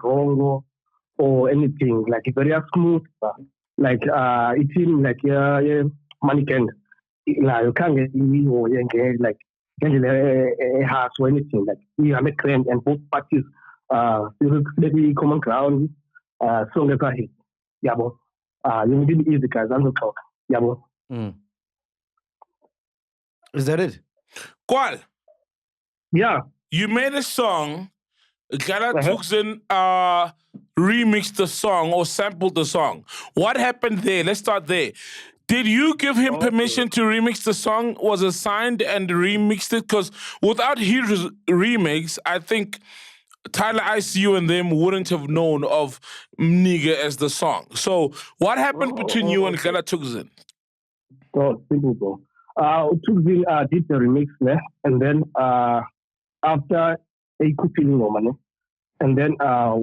wrong or anything. Like it's very smooth. Like it seems like mannequin. Like you can't get like house or anything. Like you have a trend and both parties maybe common ground song as a hit. Yabo. You didn't easy guys. I'm not talk. Yabo. Is that it? Kwal. Yeah. You made a song. Dlala Tucson remixed the song or sampled the song. What happened there? Let's start there. Did you give him permission to remix the song? Was it signed and remixed it? Because without his remix, I think Tyler ICU and them wouldn't have known of Mnike as the song. So what happened between you and Gala Tukzin? So simple, bro. Tukzin did the remix there, and then after a cooking woman, and then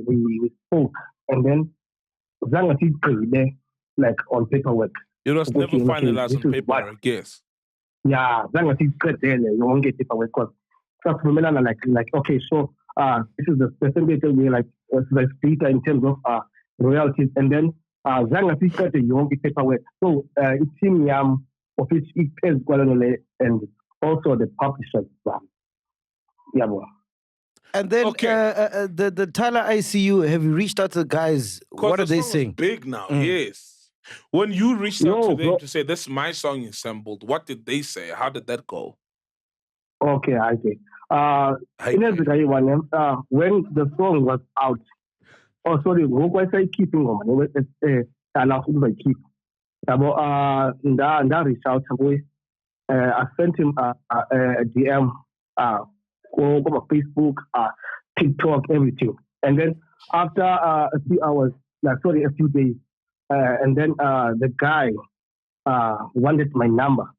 we spoke, and then Zanga there, like on paperwork. It was never finalized on paper, I guess. Yeah, Zanga there, you won't get paperwork because just remember like okay, so this is the percentage we like the split in terms of royalties, and then Zanga you won't get paperwork. So it's in of which it pays and also the publishers. Yeah, boy. And then the Tyler ICU, have you reached out to the guys? What are they saying? Big now, yes. When you reached out to them to say, this is my song you sampled, what did they say? How did that go? Okay. When the song was out, what I keeping on? Keep. In that reach out, I sent him a DM, over Facebook, TikTok, everything. And then after a few days, and then the guy wanted my number.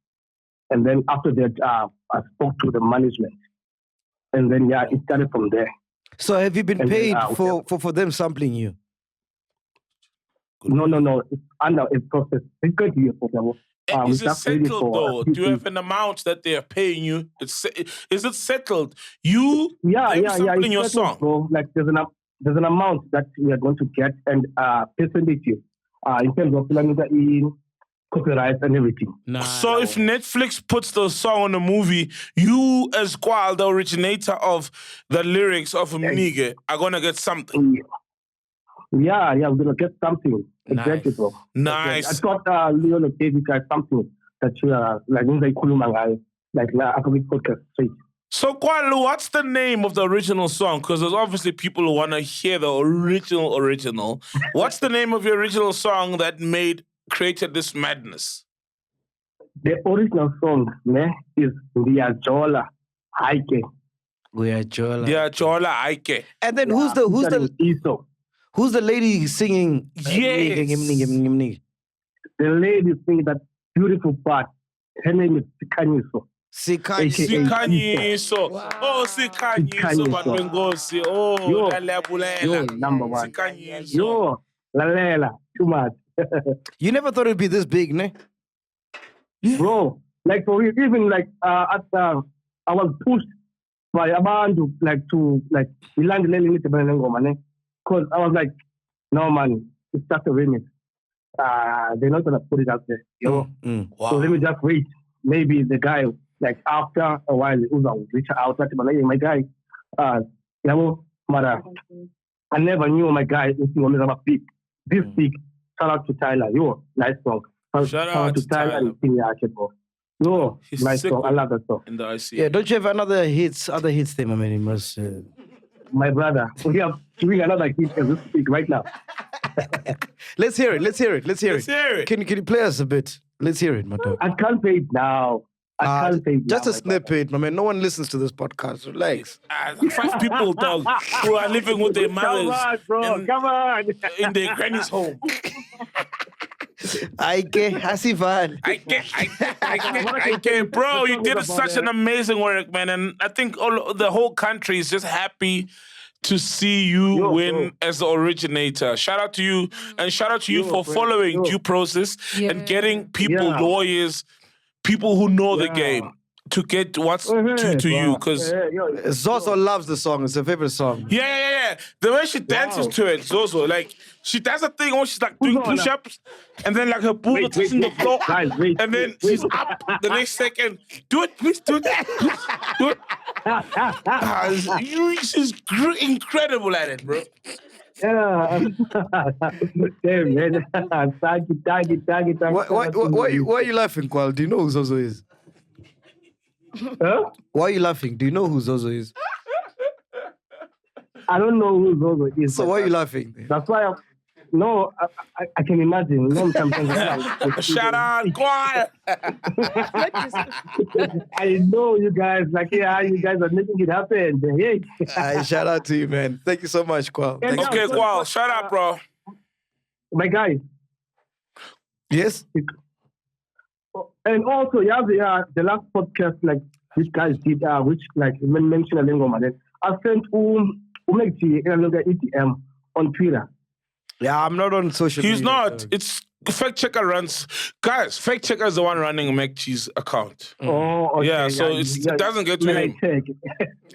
And then after that, I spoke to the management. And then, it started from there. So have you been paid for them sampling you? No. It's under a process. Is it settled though? Do you have an amount that they are paying you? Is it settled? Sampling your song. Bro. Like there's an amount that we are going to get and percentage in terms of in copyright and everything. So if Netflix puts the song on a movie, you as Kwal, the originator of the lyrics of Mnike, are gonna get something. Yeah, we're gonna get something. Nice. Exactly, bro. Nice. I thought Leon David guys something that you are like podcast straight. So Kwalu, what's the name of the original song? Because there's obviously people who want to hear the original. What's the name of your original song that created this madness? The original song is Ndiyajola Haike. Ndiyajola Haike. And then who's the lady singing? Yes. The lady singing that beautiful part. Her name is Sikanyiso. Sikanyiso. Wow. Oh, Sikanyiso, Batwengosi. Oh, Lalebulela. Number one. Sikanyiso. Yo, Lalela. Too much. You never thought it'd be this big, ne? Bro, like for real, even like I was pushed by Abandu to land because I was like, no man, it's just a remix. They're not gonna put it out there. Wow. So let me just wait. Maybe the guy, like after a while, will reach out. My guy, Mara, I never knew my guy was big. This big. Shout out to Tyler. Yo, nice song. Shout out to Tyler. And yo, nice song. I love that song. In the IC. Yeah, don't you have other hits there, my man? You must. My brother, we are doing another hit as we speak right now. Let's hear it. Can you play us a bit? Let's hear it, my dog. I can't play it now. I can't play it just now, a snippet, my man. No one listens to this podcast. Relax. 5 people, dog, who are living with their mothers. Come on, bro. Come on. In their granny's home. Aike, Hasifan. Aike, bro, you did such an amazing work, man. And I think the whole country is just happy to see you win as the originator. Shout out to you, and shout out to you for following due process and getting people, lawyers, people who know the game to get what's due to you. Because Zozo loves the song. It's her favorite song. Yeah. The way she dances to it, Zozo, like she does a thing when she's like doing push-ups, and then like her boob is touching the floor, and then she's up the next second. Do it, please do it. Do it. She's incredible at it, bro. Yeah. Damn, man. Why are you laughing, Kwal? Do you know who Zozo is? Huh? Why are you laughing? Do you know who Zozo is? I don't know who Zozo is. So why are you laughing? That's why No, I can imagine. No, Shout out, Kwal. I know you guys, like, yeah, you guys are making it happen. Hey. Shout out to you, man. Thank you so much, Kwal. And Thanks. Okay, Kwal, shout out, bro. My guy. Yes? And also, yeah, the last podcast, like, which guys did, which, like, mentioned a lingo, man. I sent MacG EDM on Twitter. Yeah, I'm not on social media. He's not. It's Fact Checker runs. Guys, Fact Checker is the one running MacG's account. Oh, okay. Yeah, so it doesn't get to him.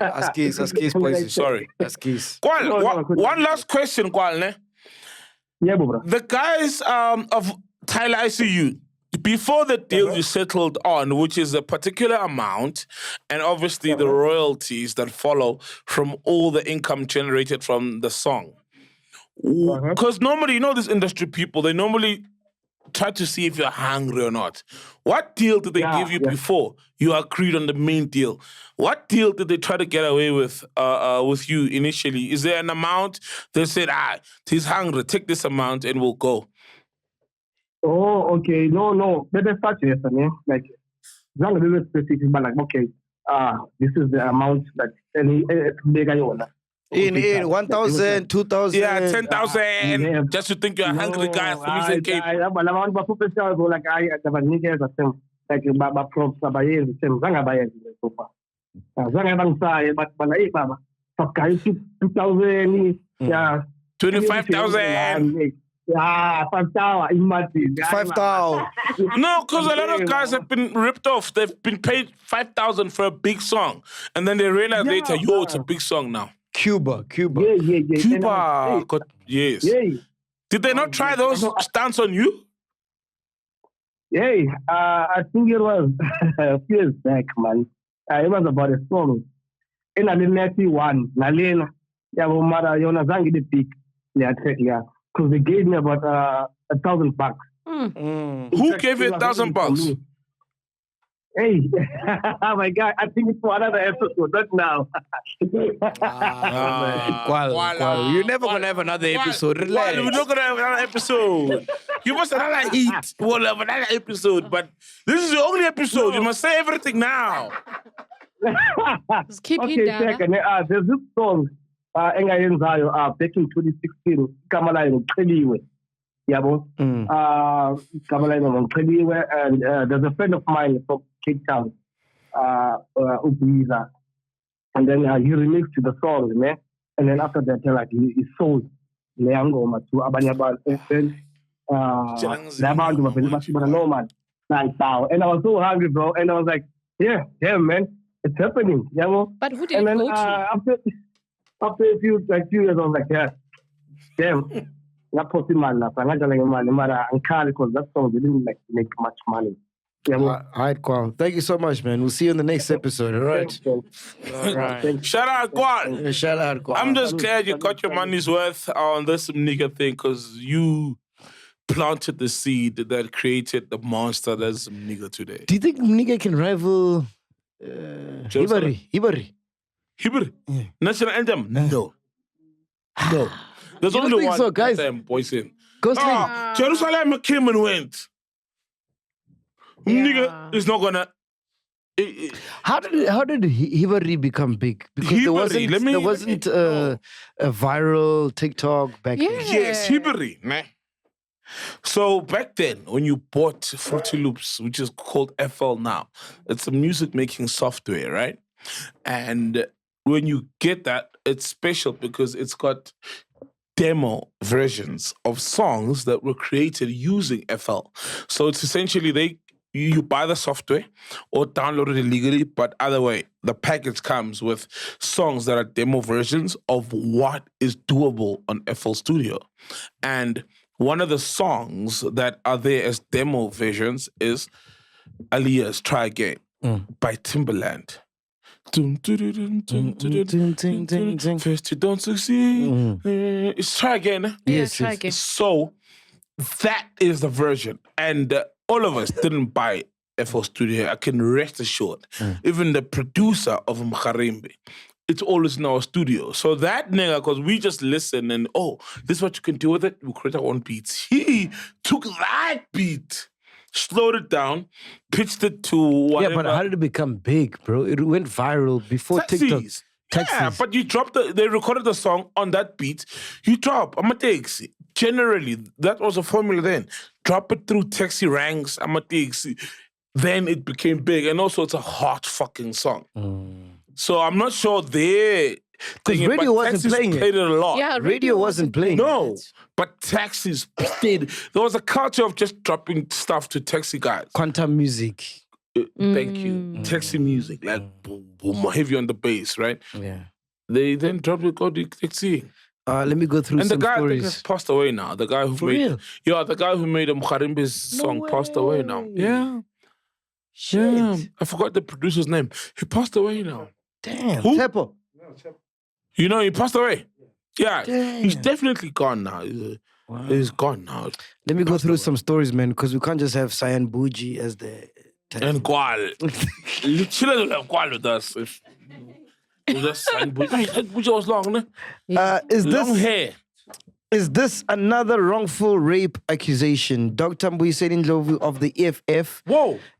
Ask his boys. Sorry. Ask his. Kwal, one last question, Kwal, ne? Yeah, bro. The guys of Tyler ICU, before the deal you settled on, which is a particular amount, and obviously the royalties that follow from all the income generated from the song. Because normally, you know, these industry people, they normally try to see if you're hungry or not. What deal did they give you before you agreed on the main deal? What deal did they try to get away with you initially? Is there an amount they said, he's hungry, take this amount and we'll go? Oh, okay. No. But that's such a like, not a little specific, but like, okay, this is the amount that any bigger In 1,000, 2,000. Yeah, 10,000. Just to think you're a hungry guy for using Cape. Like, I have a nigga as a like, Baba props, Baba is the same. Zanga Bayer so far. Zanga Bangsa, but I Baba. Subscribe 2,000, yeah. 25,000. Yeah, 5,000. Imagine. 5,000. No, because a lot of guys have been ripped off. They've been paid 5,000 for a big song. And then they realize later, it's a big song now. Cuba. Yeah. Cuba. Yes. Yeah. Did they not try those stunts on you? Yeah, I think it was a few years back, man. It was about a song. In a Mnike one, Nalena, Yamara, Yona Zangi the peak. Yeah, because they gave me about $1,000. Who gave you $1,000? Hey, oh my God, I think it's for another episode, not now. Kwal. You're never going to have another episode. Relax. We're not going to have another episode. You must have another hit. We'll have another episode, but this is the only episode. You must say everything now. Just keep Okay, it down. second. There's this song, engayenzayo back in 2016, Kamala Ngiceliwe. Yabo. Kamala Ngiceliwe, and there's a friend of mine from Cape Town, Mbuyiseni, and then he remixed the song, man. And then after that, like he sold Leangoma to abanye abantu. And I was so hungry, bro. And I was like, yeah, man, it's happening, But who did and it then go to? after a few years, I was like, yeah, damn. Not posting man, because that song didn't like make much money. All right, Kwal. Thank you so much, man. We'll see you in the next episode, all right? All right. Shout out, Kwal. Shout out, Kwal. I'm just glad you got your money's worth on this Mnike thing because you planted the seed that created the monster that's Mnike today. Do you think Mnike can rival Hibari? Hibari? Yeah. National anthem? No. There's only think one so, guys? Mbuyiseni. Jerusalem came and went. Mnike is not gonna. How did Hibari become big? Because there wasn't a viral TikTok back then. Yes, Hibari, man. So back then, when you bought Fruity Loops, which is called FL now, it's a music making software, right? And when you get that, it's special because it's got demo versions of songs that were created using FL. So it's essentially you buy the software or download it illegally, but either way, the package comes with songs that are demo versions of what is doable on FL Studio. And one of the songs that are there as demo versions is Aaliyah's Try Again by Timbaland. First you don't succeed. It's Try Again. Yes, Try Again. So that is the version. And all of us didn't buy FL Studio. I can rest assured. Even the producer of Mkharimbi it's always in our studio. So that nigga, because we just listen and, this is what you can do with it. We create our own beats. He took that beat, slowed it down, pitched it to whatever. Yeah, but how did it become big, bro? It went viral before TikTok. Yeah, but you they recorded the song on that beat. You drop, I'm a taxi. Generally, that was a formula then. Drop it through taxi ranks, I'm a taxi. Then it became big. And also, it's a hot fucking song. So I'm not sure they... Because radio wasn't playing played it a lot. Yeah, Radio wasn't playing No, but taxis played. There was a culture of just dropping stuff to taxi guys. Quantum music. Thank you. Taxi music, like boom, boom, heavy on the bass, right? Yeah. They then dropped it, got the taxi. Let me go through And some the guy I think stories. has passed away now. The guy who For made real? the guy who made Mkharimbe's song passed away now. Yeah. Shit. Yeah. I forgot the producer's name. He passed away now. Damn. Who? Tepo. You know, he passed away. Yeah. Damn. He's definitely gone now. He's gone now. Let me go through some stories, man, because we can't just have Cyan Boujee as the... And Gwal. She doesn't have Gwal with us. If it was just Cyan Boujee. Boujee was long, no? Long hair. Is this another wrongful rape accusation? Dr. Mbuyiseni Ndlozi of the EFF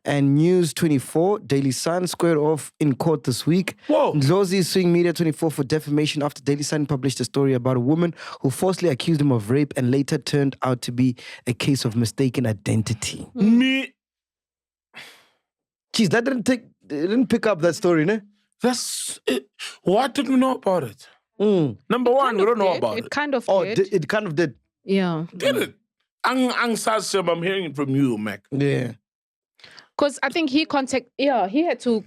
and News 24, Daily Sun, squared off in court this week. Ndlozi is suing Media 24 for defamation after Daily Sun published a story about a woman who falsely accused him of rape and later turned out to be a case of mistaken identity. Jeez, that didn't pick up that story, ne? That's it. Why didn't we know about it? Number one, we don't know about it. It kind of did. It kind of did. Yeah. Did it? I'm hearing it from you, Mac. Yeah. Because I think he had to,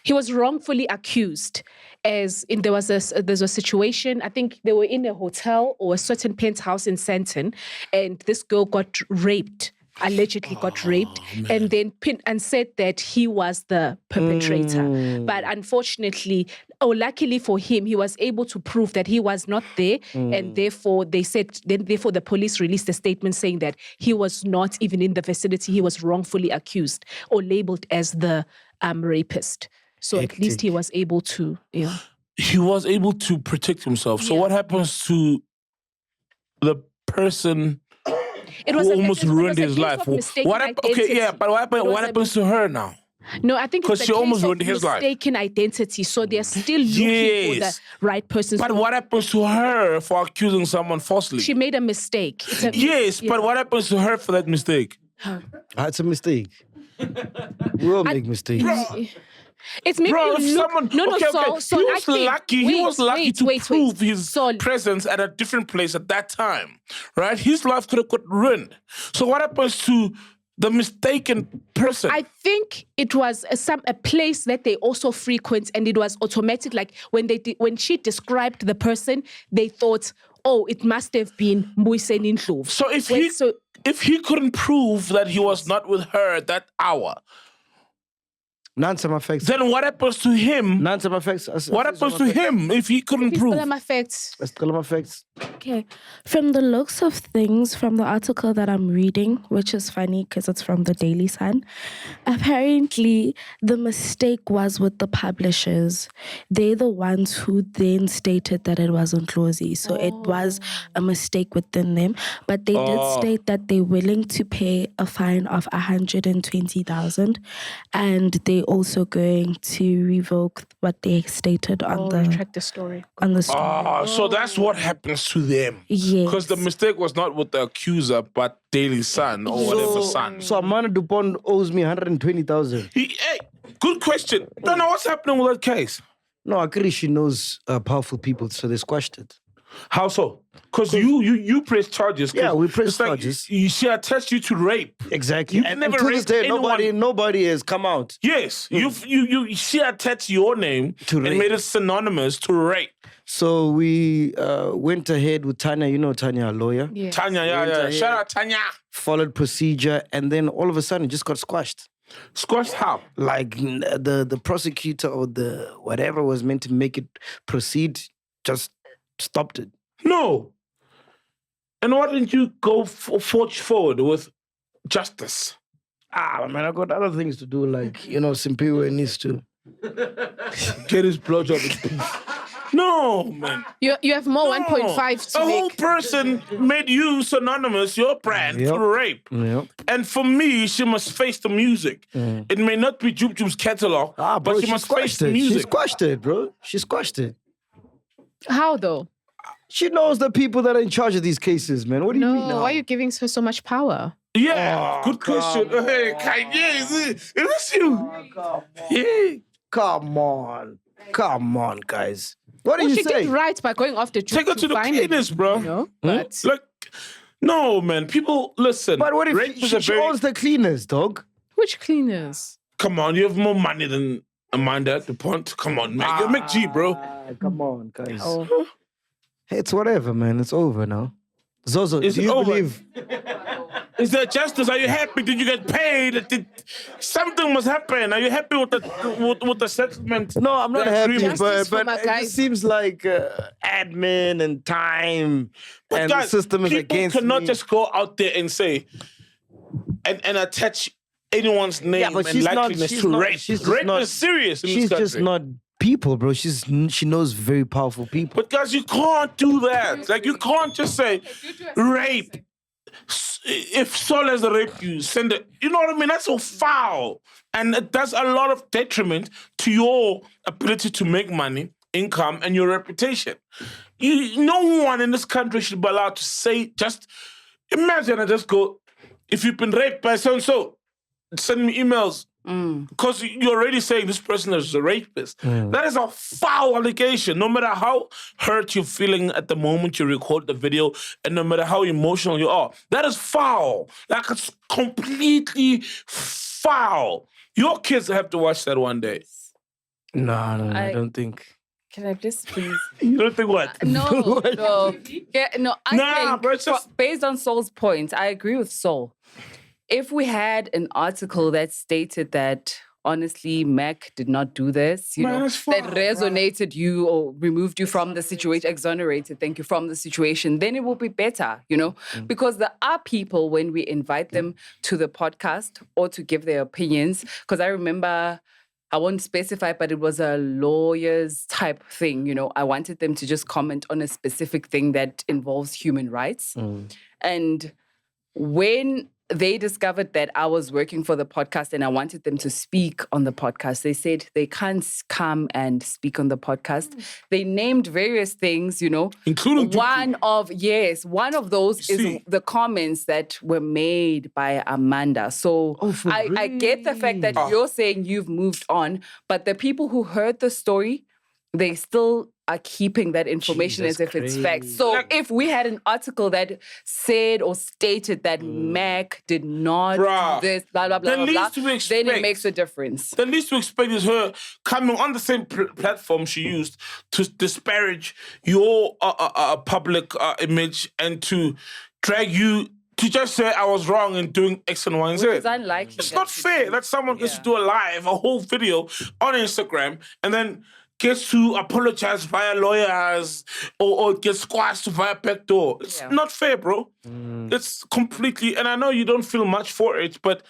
he was wrongfully accused there's a situation, I think they were in a hotel or a certain penthouse in Sandton, and this girl got raped. Allegedly got raped, and then said that he was the perpetrator. But unfortunately, luckily for him, he was able to prove that he was not there, and therefore the police released a statement saying that he was not even in the vicinity. He was wrongfully accused or labeled as the rapist. So at least he was able to, He was able to protect himself. So what happens to the person? It was almost ruined his life. What happens to her now? No, I think it's she almost ruined his life. Mistaken identity, so they're still looking for the right person. But what happens to her for accusing someone falsely? She made a mistake. But what happens to her for that mistake? It's a mistake. We all make mistakes. It's maybe someone. He was lucky to prove his presence at a different place at that time, right? His life could have got ruined. So what happens to the mistaken person? I think it was a place that they also frequent, and it was automatic. Like when she described the person, they thought, it must have been Mbuyiseni Ndlozi. So if he couldn't prove that he was not with her at that hour. Then what happens to him? What happens to him if he couldn't prove? Okay. From the looks of things, from the article that I'm reading, which is funny because it's from the Daily Sun, apparently the mistake was with the publishers. They're the ones who then stated that it wasn't Ndlozi. So it was a mistake within them. But they did state that they're willing to pay a fine of 120,000, and they also going to revoke what they stated on retract the story. On the story. So that's what happens to them. Yes. Because the mistake was not with the accuser, but Daily Sun or whatever Sun. So Amanda Dupont owes me 120,000. Hey, good question. Don't know what's happening with that case. No, actually she knows powerful people, so they squashed it. How so? Because you press charges. Yeah, we press charges. She attached you to rape. Exactly. You and never to this day, anyone. nobody has come out. Yes, she attached your name and made it synonymous to rape. So we went ahead with Tanya. You know Tanya, a lawyer. Yeah. Tanya, yeah. Shout out Tanya. Followed procedure, and then all of a sudden, it just got squashed. Squashed how? Like the prosecutor or the whatever was meant to make it proceed just stopped it. No. And why didn't you go forge forward with justice? Man, I got other things to do, like, Simpiwe needs to Get his blowjob in peace. No, man. You have more 1.5 to A whole make. person made you synonymous, your brand, through rape. Yep. And for me, she must face the music. It may not be Joop Joop's catalog, Bro, but she must face the She music. squashed it, bro. She squashed it. How though? She knows the people that are in charge of these cases, man. What do you mean now? Why are you giving her so much power? Yeah, good question. Hey, Kanye, is this you? Come on, guys. What do you She say? did right by going after Joop Take her to the find him, cleaners, bro. You know? But Like, no, man. People, listen. But what rape if is a she very... owns the cleaners, dog? which cleaners? Come on, you have more money than Amanda at the Pont. Come on, man. You're MacG, bro. Come on, guys. Oh. It's whatever, man. It's over now. Zozo, Is do it you over? believe? Is there justice? Are you happy? Did you get paid? Something must happen. Are you happy with the settlement? No, I'm not The happy, agreement? Justice for but my it guys. just seems like admin and time and Guys, the system is people against cannot me. just go out there and say and attach anyone's name but and she's not- likeliness she's to not- rape. she's just Rape not- is serious in She's this country. just not people, bro. She knows very powerful people. But guys, you can't do that. Like, you can't just say rape. If Sol has raped you, send it. You know what I mean? That's so foul. And it does a lot of detriment to your ability to make money, income, and your reputation. No one in this country should be allowed to say, just imagine I just go, if you've been raped by so-and-so, send me emails. Because you're already saying this person is a rapist. That is a foul allegation. No matter how hurt you're feeling at the moment you record the video, and no matter how emotional you are, that is foul. Like, it's completely foul. Your kids have to watch that one day. No, I don't think. Can I just please? You don't think what? No. Yeah, no, I think bro, it's just... based on Saul's point, I agree with Saul. If we had an article that stated that, honestly, MacG did not do this, you know, that resonated you or removed you from the situation, exonerated, thank you, from the situation, then it will be better, you know? Because there are people, when we invite them to the podcast or to give their opinions, because I remember... I won't specify, but it was a lawyer's type thing, you know. I wanted them to just comment on a specific thing that involves human rights. And when they discovered that I was working for the podcast and I wanted them to speak on the podcast, they said they can't come and speak on the podcast. They named various things, you know. Including one of those is the comments that were made by Amanda. So I get the fact that you're saying you've moved on, but the people who heard the story, they still are keeping that information as if it's fact. So if we had an article that said or stated that MacG did not do this, blah, blah, blah, blah, blah, then it makes a difference. The least we expect is her coming on the same platform she used to disparage your public image and to drag you to just say I was wrong in doing X and Y and Z. It's unlikely. It's not fair that someone gets to do a live, a whole video on Instagram, and then gets to apologize via lawyers or gets squashed via backdoor. It's not fair, bro. It's completely, and I know you don't feel much for it, but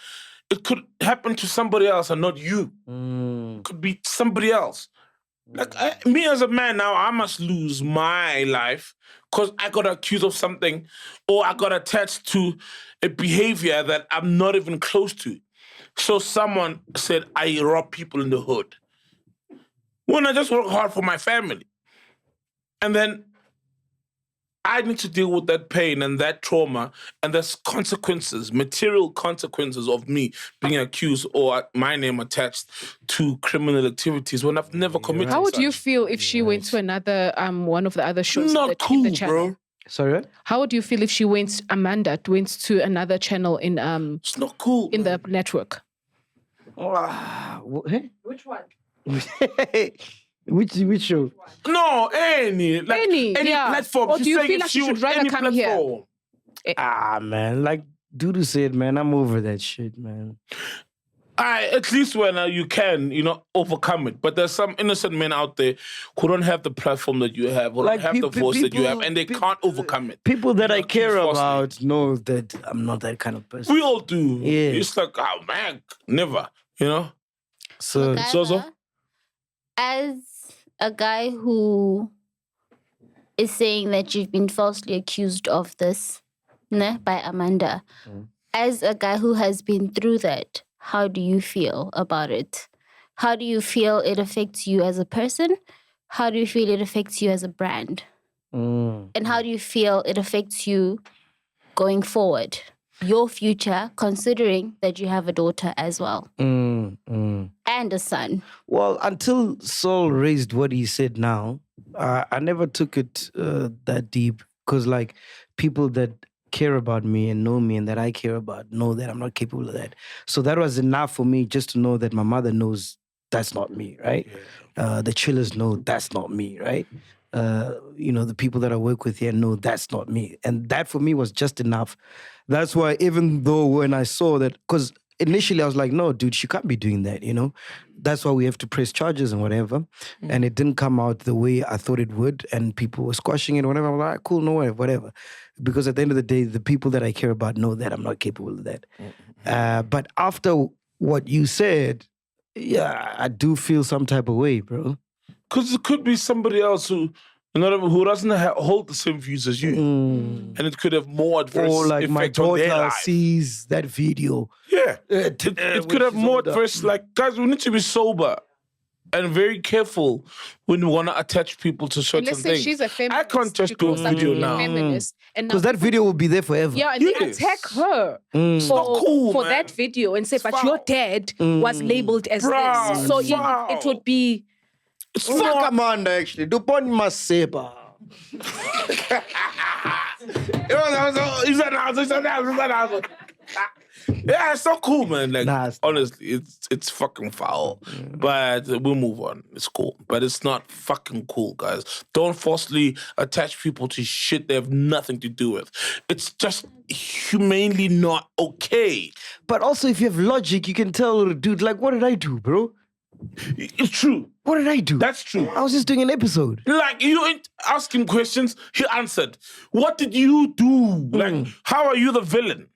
it could happen to somebody else and not you. It could be somebody else. Like me as a man now, I must lose my life because I got accused of something or I got attached to a behavior that I'm not even close to. So someone said, I rob people in the hood. When I just work hard for my family. And then I need to deal with that pain and that trauma and there's consequences, material consequences of me being accused or my name attached to criminal activities when I've never committed How would such. you feel if she went to another one of the other shows Not in cool, the channel? bro. Sorry? How would you feel if Amanda went to another channel in It's not cool. in the network? Which one? Which show? No, any platform. Or She's do you saying feel if like she should rather any come here? platform. Man, like Dudu said, man, I'm over that shit, man. At least when you can, overcome it. But there's some innocent men out there who don't have the platform that you have, who Like don't have the voice that you have, people- and they can't overcome it. People that I Not care falsely. about know that I'm not that kind of person. We all do. Yeah. It's like, oh man, never, So Zozo? as a guy who is saying that you've been falsely accused of this, by Amanda, as a guy who has been through that, how do you feel about it? How do you feel it affects you as a person? How do you feel it affects you as a brand? And how do you feel it affects you going forward? Your future, considering that you have a daughter as well. And a son. Well, until Saul raised what he said now, I never took it that deep because, like, people that care about me and know me and that I care about know that I'm not capable of that. So that was enough for me just to know that my mother knows that's not me, right? The chillers know that's not me, right? The people that I work with here know that's not me. And that for me was just enough. That's why even though when I saw that, because initially I was like, no, dude, she can't be doing that, That's why we have to press charges and whatever. And it didn't come out the way I thought it would. And people were squashing it, whatever. I'm like, cool, no, whatever. Because at the end of the day, the people that I care about know that I'm not capable of that. But after what you said, yeah, I do feel some type of way, bro. Because it could be somebody else who doesn't hold the same views as you. And it could have more adverse or like my effect on their daughter life. sees that video. Yeah. It could have more adverse, like, guys, we need to be sober and very careful when we want to attach people to certain Let's say things. she's a feminist. I can't just do a video now. Because that video will be there forever. Yeah, and they attack her It's not cool, for man. that video and say, It's but foul. your dad was labeled as Bruh, this. So foul. it would be... It's Fuck not. Amanda, actually. Dupont Maseba. Yeah, it's not cool, man. Like, Nah, it's honestly, it's fucking foul. But we'll move on. It's cool. But it's not fucking cool, guys. Don't falsely attach people to shit they have nothing to do with. It's just humanely not okay. But also, if you have logic, you can tell, dude, like, what did I do, bro? It's true. What did I do? That's true. I was just doing an episode. Like, you ain't ask him questions, he answered. What did you do? Like, how are you the villain?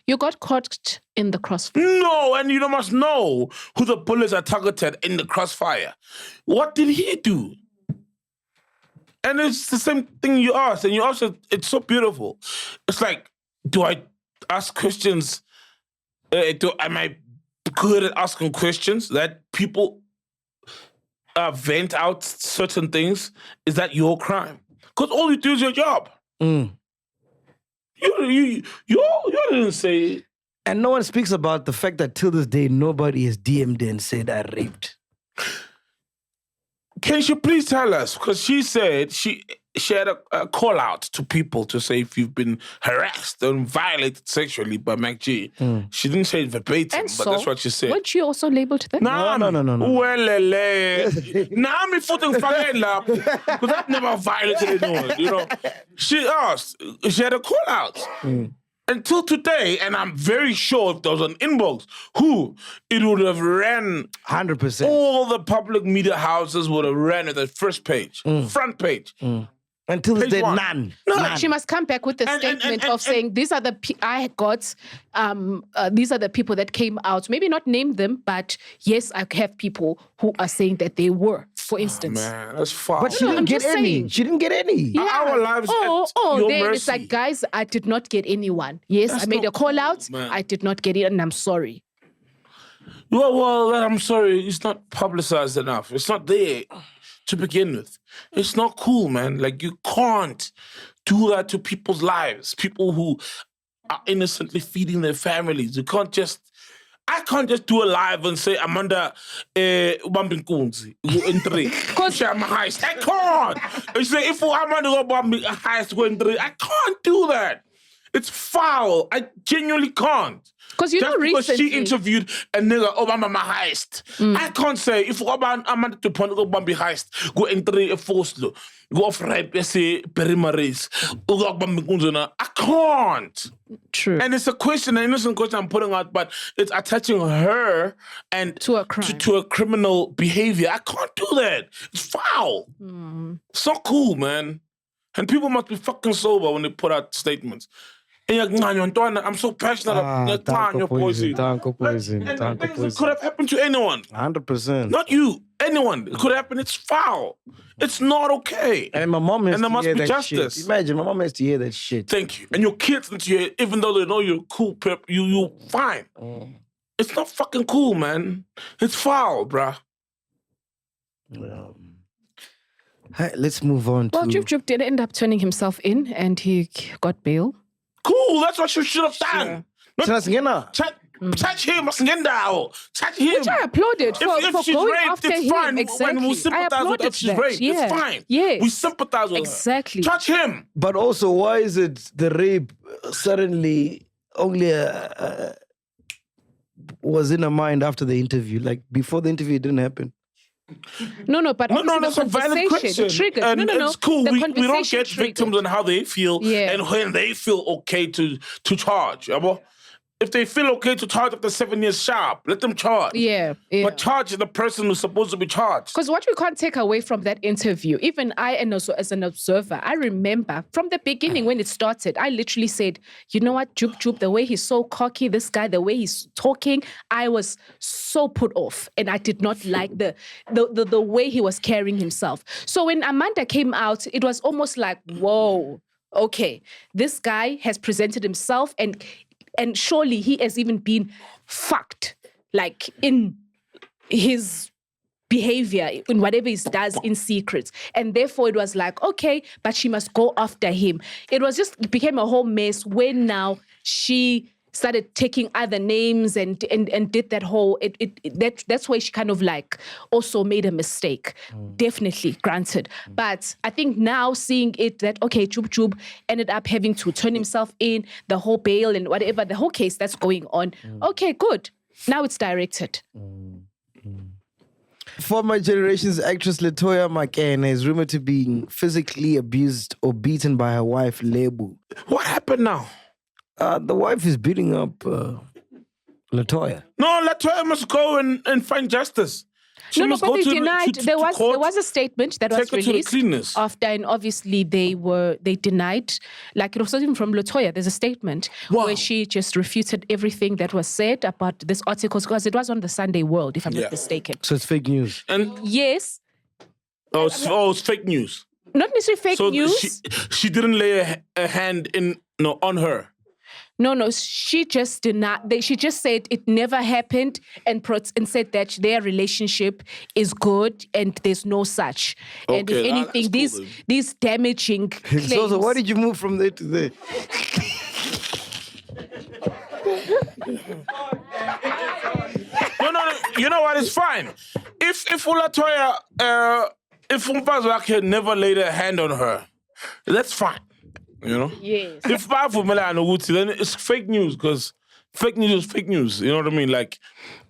You got caught in the crossfire. No, and you must know who the bullets are targeted in the crossfire. What did he do? And it's the same thing you asked, and you also, it's so beautiful. It's like, do I ask questions? Am I good at asking questions that people vent out certain things? Is that your crime? Because all you do is your job. You didn't say it. And no one speaks about the fact that till this day, nobody has DM'd and said I raped. Can she please tell us? Because she said she had a call out to people to say if you've been harassed and violated sexually by MacG. She didn't say it verbatim, And but that's what she said. Weren't you also labeled that? No. Well, now I'm footing fucking lap because I've never violated anyone. She asked. She had a call out. Until today, and I'm very sure if there was an inbox, it would have ran 100%. all the public media houses would have ran at the first page, front page. Until this Page day, one. none. No, she must come back with a statement of saying these are the these are the people that came out. Maybe not name them, but yes, I have people who are saying that they were, for instance. Man, that's far. But she I'm didn't get just any. saying. She didn't get any. Yeah. Our lives at your then mercy. it's like, guys, I did not get anyone. Yes, That's I made not a call out. cool, man. I did not get it, and I'm sorry. Well, I'm sorry. It's not publicized enough. It's not there to begin with. It's not cool, man. Like, you can't do that to people's lives. People who are innocently feeding their families. I can't just do a live and say, Amanda, Ubambinkunzi, in 3. Share my heist. I can't. I say, if Amanda heist go in 3, I can't do that. It's foul. I genuinely can't. Because Just because recently... she interviewed a nigga, Obama my heist. I can't say, if Obama to Pont, go Bambi heist, go entry a force, go off rape, say, perimaris, I can't. True. And it's a question, an innocent question I'm putting out, but it's attaching her and To a crime. to a criminal behavior. I can't do that. It's foul. It's not cool, man. And people must be fucking sober when they put out statements. I'm so passionate about your poison. Tanko poison. And things that could have happened to anyone. 100%. Not you. anyone. It could happen. It's foul. It's not okay. And my mom has And there to must hear be that justice. shit. Imagine, my mom has to hear that shit. Thank you. And your kids need to hear it, even though they know you're cool, pep, you fine. It's not fucking cool, man. It's foul, bruh. Hey, let's move on Well, to... Jup did end up turning himself in and he got bail. Cool, that's what you should have done. Touch him, touch him. Which I applauded for If she's going raped, after it's him. fine. Exactly. When we I sympathize with her applauded if she's that. raped, Yeah. it's fine. Yes. We sympathize with Exactly. her. Touch him. But also, why is it the rape suddenly only was in her mind after the interview? Like, before the interview, it didn't happen. No, but No, obviously that's the a valid conversation question. triggered. And No. it's cool. The We don't conversation get triggered. victims and how they feel and when they feel okay to charge. If they feel okay to charge after 7 years sharp, let them charge. Yeah. But charge the person who's supposed to be charged. Because what we can't take away from that interview, even I, and also as an observer, I remember from the beginning when it started, I literally said, you know what, Jup, the way he's so cocky, this guy, the way he's talking, I was so put off. And I did not like the way he was carrying himself. So when Amanda came out, it was almost like, whoa, okay, this guy has presented himself and surely he has even been fucked, like in his behavior, in whatever he does in secret. And therefore it was like, okay, but she must go after him. It became a whole mess when now she started taking other names and did that whole, that's why she kind of like also made a mistake. Definitely, granted. But I think now seeing it that, okay, Jup ended up having to turn himself in, the whole bail and whatever, the whole case that's going on. Okay, good. Now it's directed. Former generation's actress Latoya McCann is rumored to be physically abused or beaten by her wife, Lebu. What happened now? The wife is beating up Latoya. No, Latoya must go and find justice. She must but go they to denied. to There court. was a statement that was Take her to the released cleaners. after, and obviously they denied. Like, it was not even from Latoya. There's a statement where she just refuted everything that was said about this article, because it was on the Sunday World, if I'm not mistaken. So it's fake news. And yes. it's fake news. Not necessarily fake news. She didn't lay a hand on her. No, she just denied. She just said it never happened and said that their relationship is good and there's no such. And if anything, these damaging claims. So why did you move from there to there? No. You know what? It's fine. If Latoya, if Mbuyiseni never laid a hand on her, that's fine. You know? Yes. If then it's fake news, because fake news is fake news. You know what I mean? Like,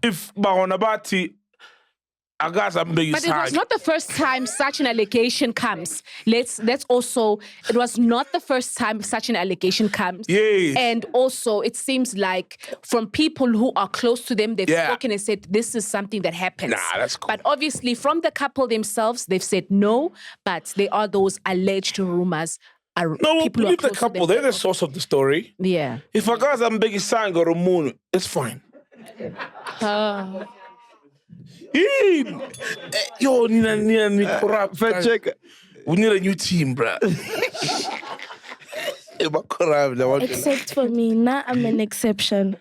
if Bahonabati, I guess I'm big. But it was not the first time such an allegation comes. It was not the first time such an allegation comes. Yes. And also, it seems like from people who are close to them, they've spoken and said, this is something that happens. Nah, that's cool. But obviously, from the couple themselves, they've said no, but there are those alleged rumors. No, people believe the couple. They're the source of the story. Yeah. If a guy's I'm big sign go to moon, it's fine. Yo, need corrupt. Fact check. We need a new team, bruh. Except for me, now I'm an exception.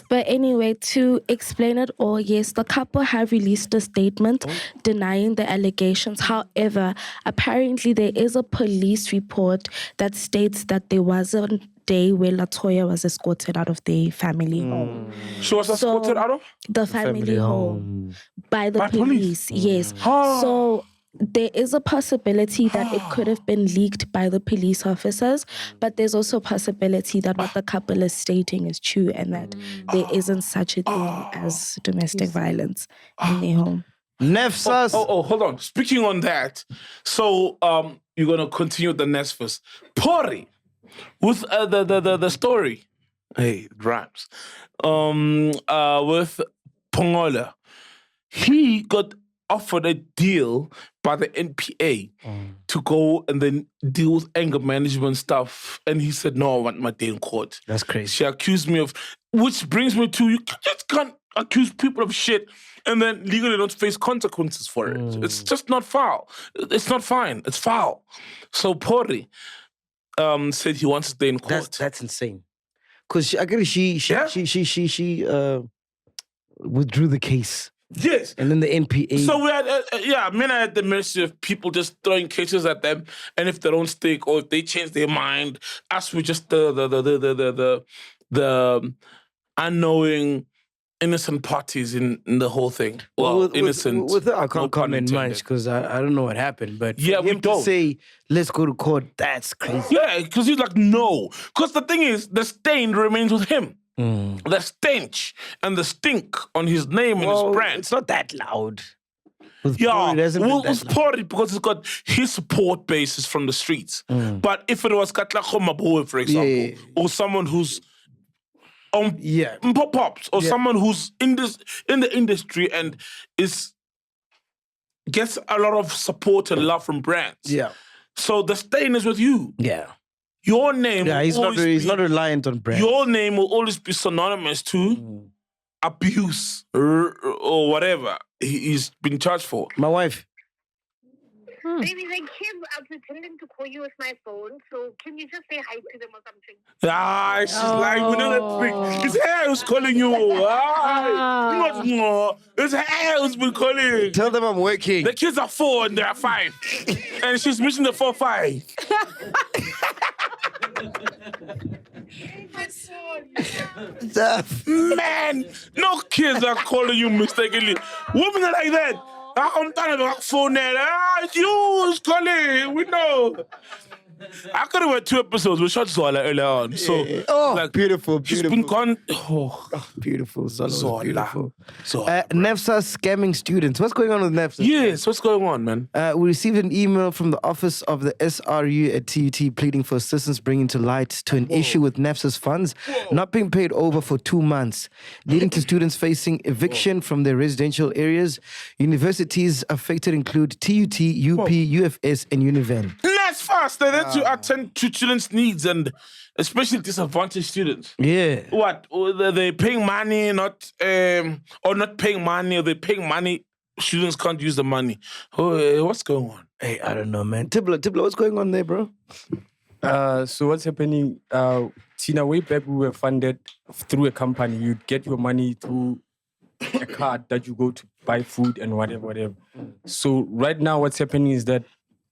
But anyway, to explain it all, yes, the couple have released a statement denying the allegations. However, apparently there is a police report that states that there was a day where Latoya was escorted out of the family home. She was escorted out of? The family home by the police. Yes. So there is a possibility that it could have been leaked by the police officers, but there's also a possibility that what the couple is stating is true and that there isn't such a thing as domestic violence in their home. NSFAS. Oh, hold on. Speaking on that, so you're gonna continue the NSFAS. Pori with the story. Hey, it rhymes. With Pongola, he got offered a deal by the NPA to go and then deal with anger management stuff. And he said, no, I want my day in court. That's crazy. She accused me of, which brings me to, you just can't accuse people of shit and then legally don't face consequences for it. It's just not foul. It's not fine. It's foul. So Pori said he wants to stay in court. That's insane. Because I guess she withdrew the case. Yes. And then the NPA. Mm. So we had, men are at the mercy of people just throwing cases at them, and if they don't stick or if they change their mind, us we just the unknowing innocent parties in the whole thing. Well, innocent. With her, I no can't pun comment intended. much because I don't know what happened. But Yeah, for we him to don't. say, let's go to court, that's crazy. Yeah, because he's like, no. Because the thing is, the stain remains with him. The stench and the stink on his name and his brand. It's not that loud. With Yeah, Pori, it hasn't been well, that it's loud. Pori because he's got his support bases from the streets. But if it was Katlako Maboe, for example, or someone who's on pop-ups, or someone who's in the industry and gets a lot of support and love from brands. Yeah. So the stain is with you. Yeah. Your name. Yeah, he's will not always be- reliant on brands. Your name will always be synonymous to abuse or whatever he's been charged for. My wife. Baby, like him, I'm pretending to call you with my phone, so can you just say hi to them or something? Ah, she's like, we know that thing. It's her who's calling you. Ah, not it's her who's been calling. Tell them I'm working. The kids are 4 and they are 5. And she's missing the 4-5. Man, no kids are calling you mistakenly. Women are like that. I'm telling you, phone it's you who's calling. We know. I could have went 2 episodes. We shot Zola earlier on. So, beautiful. She's been gone. Oh, beautiful. Zola. Beautiful. NSFAS scamming students. What's going on with NSFAS? Yes, what's going on, man? We received an email from the office of the SRU at TUT pleading for assistance bringing to light to an issue with NSFAS funds not being paid over for 2 months, leading to students facing eviction from their residential areas. Universities affected include TUT, UP, UFS, and Univen. Let's fast. They're there to attend to children's needs and especially disadvantaged students. Yeah. What? They're paying money, or not paying money, or they're paying money. Students can't use the money. What's going on? Hey, I don't know, man. Tibla, what's going on there, bro? So what's happening? Tina, way back we were funded through a company. You'd get your money through a card that you go to buy food and whatever. So right now what's happening is that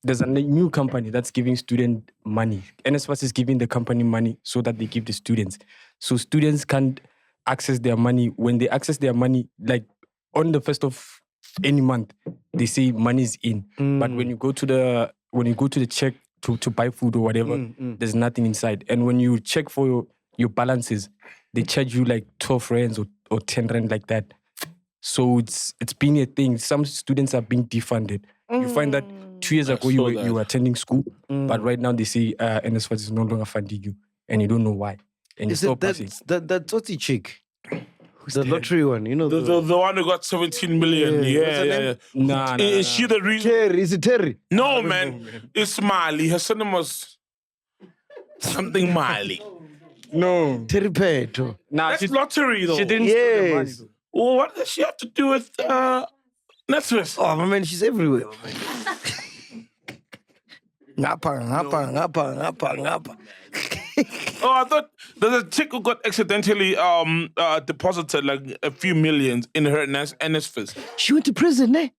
there's a new company that's giving student money. NSFAS is giving the company money so that they give the students. So students can't access their money. When they access their money, like on the 1st of any month, they say money is in. But when you go to the check to buy food or whatever, there's nothing inside. And when you check for your balances, they charge you like 12 rands or 10 rand like that. So it's been a thing. Some students are being defunded. You find that 2 years ago you were attending school, but right now they say NSFAS is no longer funding you, and you don't know why. And Is you're it that Toti chick? The lottery one, you know. The one who got 17 million. Yeah. Nah. Is she the reason? Terry, is it Terry? No, man. It's Mali. Her surname was something Mali. No. Terry Petro. Nah, That's lottery, though. she didn't steal the money. Though. Well, what does she have to do with NSFAS? Oh, my man, she's everywhere. Ngapa. Oh, I thought there's a chick who got accidentally deposited like a few millions in her NSFAS. She went to prison, eh?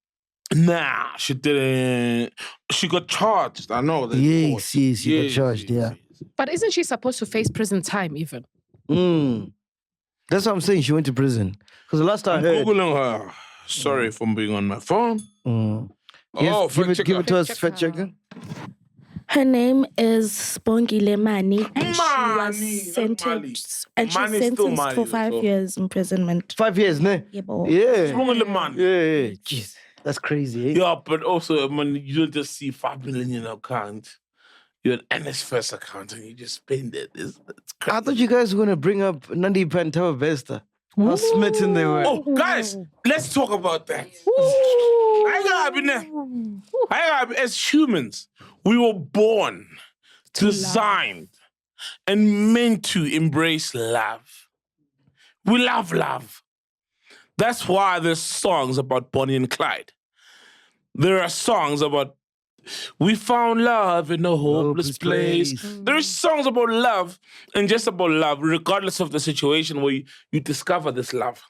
Nah, she didn't. She got charged. I know. Yes, she got charged, yeah. But isn't she supposed to face prison time even? That's what I'm saying. She went to prison. Because the last time I heard... Googling her. Sorry for being on my phone. Yes, give it to us, fact checker. Her name is Spongile Mani, and she Mani, was sentenced, and she was Mani is still sentenced Mani, for 5 so. years imprisonment. 5 years, ne? Yeah, boy. Yeah. Strong man. Yeah. Jeez, that's crazy, eh? Yeah, but also, man, you don't just see 5 million in your account. You're an NSFAS account and you just spend it. It's crazy. I thought you guys were going to bring up Nandi Pantava Vesta. How smitten they were. Oh, guys, let's talk about that. As humans, we were born, designed, and meant to embrace love. We love love. That's why there's songs about Bonnie and Clyde. There are songs about we found love in a hopeless place. There are songs about love and just about love, regardless of the situation where you discover this love.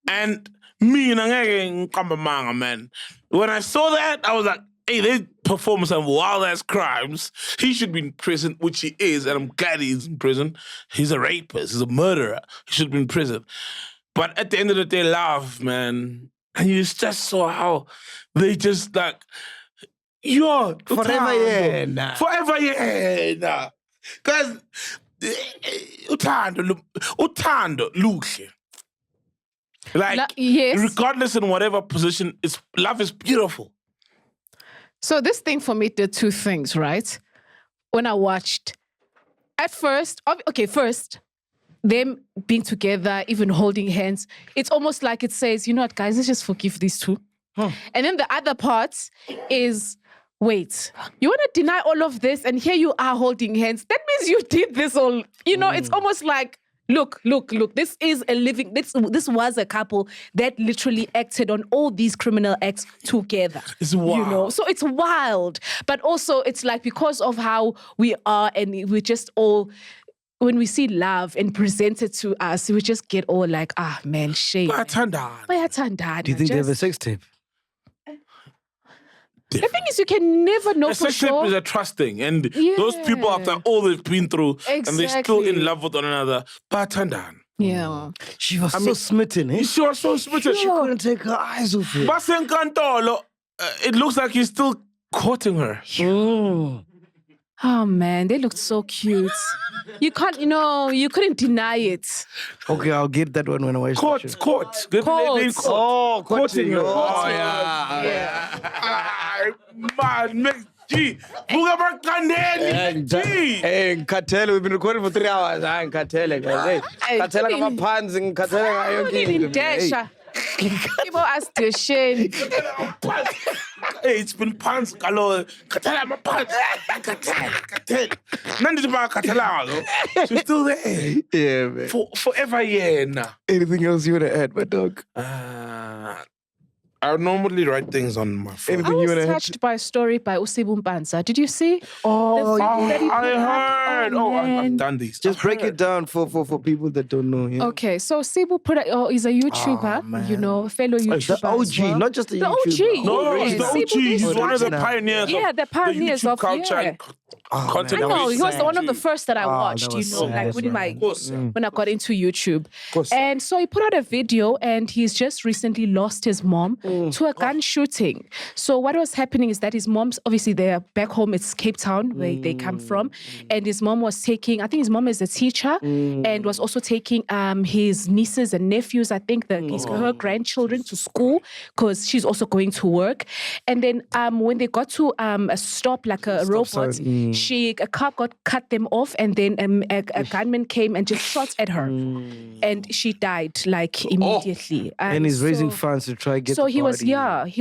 And me, man, when I saw that, I was like, hey, they perform some wild-ass crimes. He should be in prison, which he is, and I'm glad he's in prison. He's a rapist. He's a murderer. He should be in prison. But at the end of the day, love, man. And you just saw how they just like, yo, Forever, yeah. Nah. Forever, yeah. Nah. Because utando luhle. Like, yes. regardless in whatever position, love is beautiful. So this thing for me did two things, right? When I watched, at first, first, them being together, even holding hands, it's almost like it says, you know what, guys, let's just forgive these two. And then the other part is, wait, you want to deny all of this and here you are holding hands? That means you did this all. You know, it's almost like, look, this is a living, this was a couple that literally acted on all these criminal acts together. It's wild. You know, so it's wild. But also it's like because of how we are and we just all, when we see love and present it to us, we just get all like, man, shame. Bayathandana. Do you think they have a sex tape? The thing is, you can never know for sure. Is a trust thing. And those people, after all they've been through, and they're still in love with one another, Bayathandana. Yeah. She was so smitten, eh? She was so smitten. She couldn't take her eyes off it. Basenkantolo, it looks like he's still courting her. Oh man, they looked so cute. You can't, you couldn't deny it. Okay, I'll get that one when I watch Court. Oh, courting her. Oh, yeah. Man, MacG. Hey, Nkatele, we've been recording for 3 hours. Nkatele, guys. Hey, Nkatele ngama pants, Nkatele ngayonke. People ask the shame. Hey, it's been pants, Kalo. Katala, my pants. Katala. She's still there. Yeah, man. Forever, yeah. Nah. Anything else you want to add, my dog? I normally write things on my phone. I was touched by a story by Usibu Mpanza. Did you see? I heard. I've done these. Just break it down for people that don't know. Yeah. Okay, so Sibu he's a YouTuber, fellow YouTuber. The OG, not just the YouTuber. No, he's the OG. He's one of the pioneers. Yeah, the pioneers of culture. Content. I know, he was one of the first that I watched, like when I got into YouTube. And so he put out a video and he's just recently lost his mom to a gun shooting. So what was happening is that his mom's, obviously they're back home, it's Cape Town where they come from. And his mom was taking, I think his mom is a teacher and was also taking his nieces and nephews, I think her grandchildren to school because she's also going to work. And then when they got to a stop, like a robot, a car cut them off and then a gunman came and just shot at her. And she died like immediately. And he's raising funds to try to get he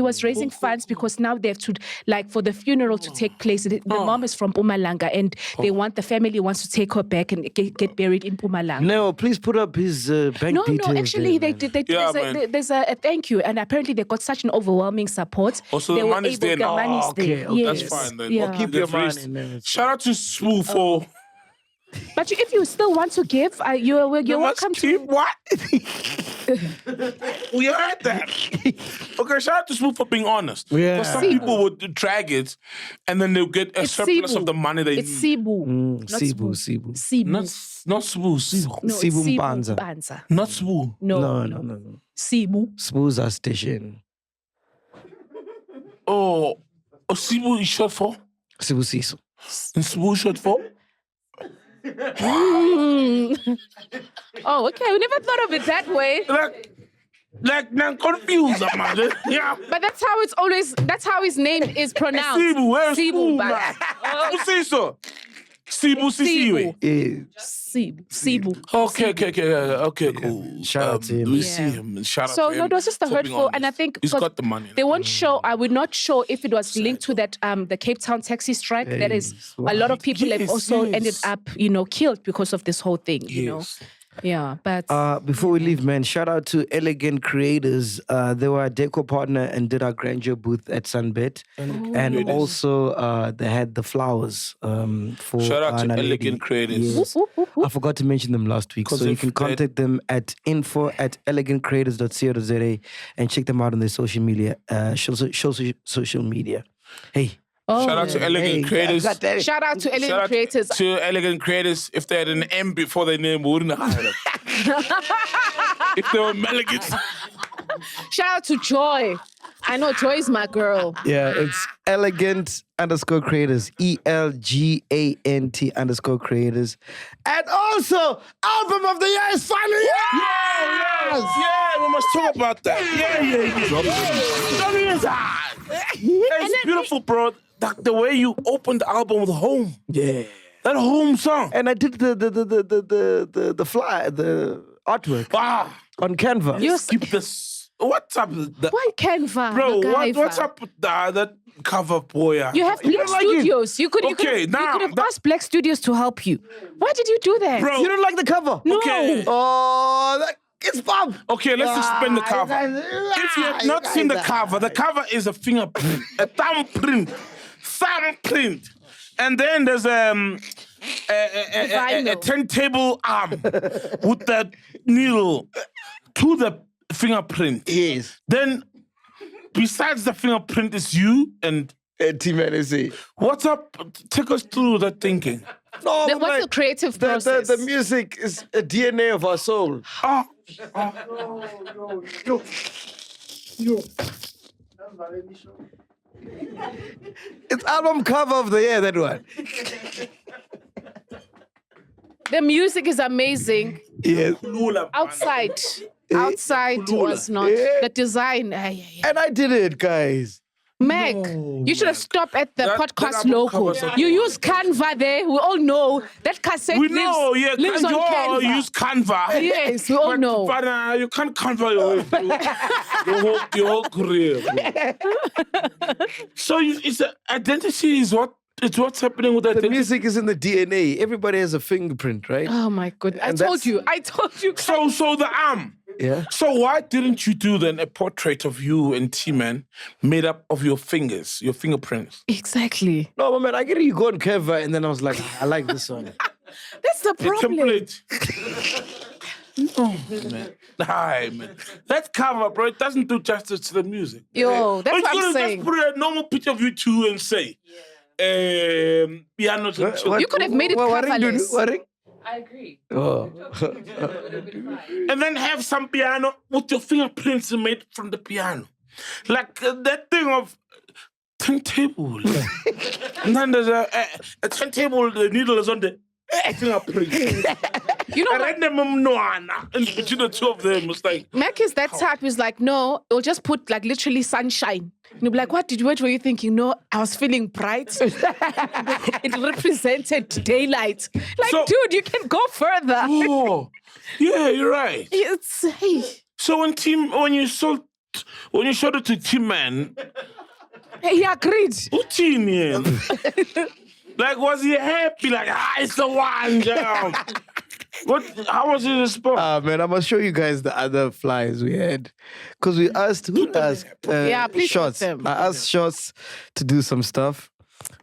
was raising funds because now they have to, like, for the funeral to take place. The mom is from Mpumalanga and the family wants to take her back and get buried in Mpumalanga. No, please put up his bank details. No, actually, there's a thank you. And apparently they got such an overwhelming support. Also, the money's there now. Okay. That's fine then. Yeah. Keep your money. Shout out to Smooth for... But if you still want to give, you're welcome to. What? We heard that. Okay, shout out to Smooth for being honest. Yeah. Because some people would drag it and then they'll get a surplus of the money they need. It's Sibu. Sibu. Not Smooth. Sibu. No, Sibu Mpanza. Not Smooth. No. Sibu. Smooth's our station. Oh, Sibu is short for? Sibu Siso. And Smooth short for? Oh, okay. We never thought of it that way. Like now confused, man. Yeah. But that's how his name is pronounced. Sibu, where's Sibu? Siso. Sibu Sisiwe. Sibu. Okay, cool. Shout out to him. We see him. Shout out to him. So, it was just a hurtful, and I think he's got the money. They won't show. I would not show if it was linked to that the Cape Town taxi strike. That is, a lot of people have also ended up, killed because of this whole thing. You know. Yeah, but Before we leave, man, shout out to Elegant Creators. They were a deco partner and did our grandeur booth at Sunbet. And also they had the flowers for Shout out to Naledi. Elegant Creators. Yes. I forgot to mention them last week. So you can contact them at info@elegantcreators.co.za and check them out on their social media. Social media. Hey. Shout out to Elegant Creators. shout out to Elegant Creators. To Elegant Creators. If they had an M before their name, we wouldn't have hired them. If they were Melegans. Shout out to Joy. I know Joy is my girl. Yeah, it's elegant_creators. ELGANT_creators. And also, album of the year is finally Yes! Yeah, we must talk about that. Yeah. It's beautiful, bro. The way you opened the album with Home. Yeah. That Home song. And I did the artwork on Canva. You Keep this. What's up? Why Canva? Bro, what's up with that cover, boy? You have Black Studios. You could have asked Black Studios to help you. Why did you do that? Bro, you don't like the cover? No. Okay. Oh, it's bomb. Okay, let's explain the cover. If you have not seen the cover is a fingerprint, a thumbprint. And then there's a turntable arm with that needle to the fingerprint. Yes. Then, besides the fingerprint, is you and Team NSA. What's up? Take us through that thinking. No, What's the creative process? The music is a DNA of our soul. It's album cover of the year, that one. The music is amazing. Yes. Outside was not. Yeah. The design. And I did it, guys. Meg, you should have stopped at the podcast logo. You use Canva there. We all know that cassette lives on Canva. Use Canva. Yes, we all know. But you can't Canva your whole career. So it's identity is what. It's what's happening with that. The music is in the DNA. Everybody has a fingerprint, right? Oh my goodness! I told you. So the arm. Yeah. So why didn't you do then a portrait of you and T-Man made up of your fingers, your fingerprints? Exactly. No, man, I get it. You go on Canva, and then I was like, I like this one. That's the problem. Template. Oh, man. Hi, man. That cover, bro, it doesn't do justice to the music. Yo, that's what I'm saying. Just put a normal picture of you two and say, piano. You could have made it coverless. I agree. Oh. And then have some piano with your fingerprints made from the piano. Like that thing of turntable. And then there's a turntable, the needle is on the fingerprint. You know what? And between the two of them, it's like... Mac is that type who's like, no, it'll just put like literally sunshine. And you'll be like, what were you thinking? No, I was feeling bright. It represented daylight. Like, dude, you can go further. Oh, yeah, you're right. Hey. So when you showed it to T-Man, he agreed. Like, was he happy? Like, it's the one, jam. How was his response? Man, I must show you guys the other flyers we had. Because we asked, please Shots. I asked Shots to do some stuff.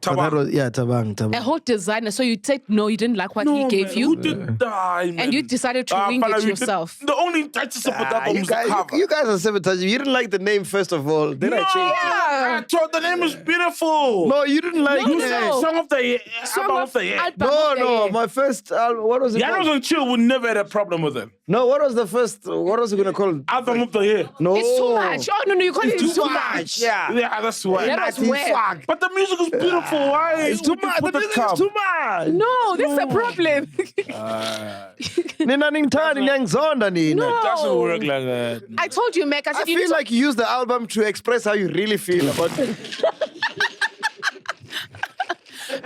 Tabang. A whole designer. So you said no, you didn't like what he gave you. Who did die, man? And you decided to wing it yourself. The only touches about that was the cover. You guys are sabotaging. You didn't like the name, first of all. Then I changed it. I thought the name was beautiful. No, you didn't like You it. said Song of the Year. Album of the Year. No. My first album, what was it called? Yanos and Chill would never had a problem with it. No, what was the first, what was it going to call it? Album of the Year. No. It's too much. Oh, no, you call it too much. Yeah, that's why. That was weird. But the music is beautiful. Why? It's too much. The music is too much. No, that's the problem. Nina Nintani Nyangzonda Nina. It doesn't work like that. I told you, Mac. I feel like you use the album to express how you really feel about it.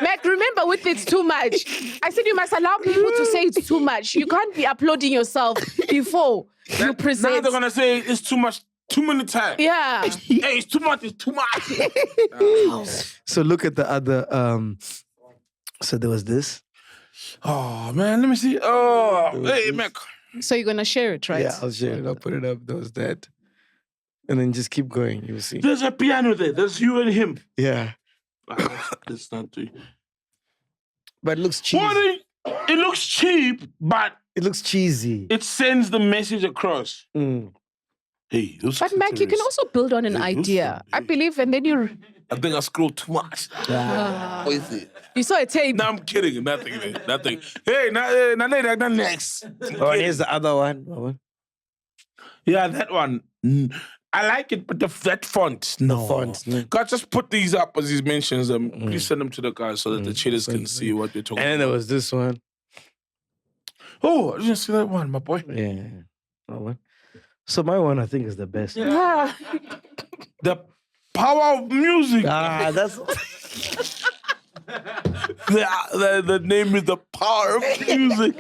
Mac, remember with It's Too Much. I said you must allow people to say it's too much. You can't be uploading yourself before you present. Now they're going to say it's too much too many times. Yeah. It's too much. It's too much. So look at the other. So there was this. Oh, man. Let me see. Oh, hey, Mac. So you're gonna share it, right? Yeah, I'll share it. I'll put it up. There was that. And then just keep going. You'll see. There's a piano there. There's you and him. Yeah. It's not too. But it looks cheesy. It looks cheap, but it looks cheesy. It sends the message across. Hey, but Mac, you can also build on an idea. I believe, and then you. I think I scrolled too much. What is it? You saw a tape. No, I'm kidding. Nothing. Hey, now next. Oh, and here's the other one. Yeah, that one. I like it, but that font, no. The font, no. God, just put these up as he mentions them. Please send them to the guys so that the cheaters can see what you're talking about. And then there was this one. Oh, I didn't see that one, my boy. Yeah. That one. So my one, I think, is the best. Yeah. The power of music. That's... the name is the power of music.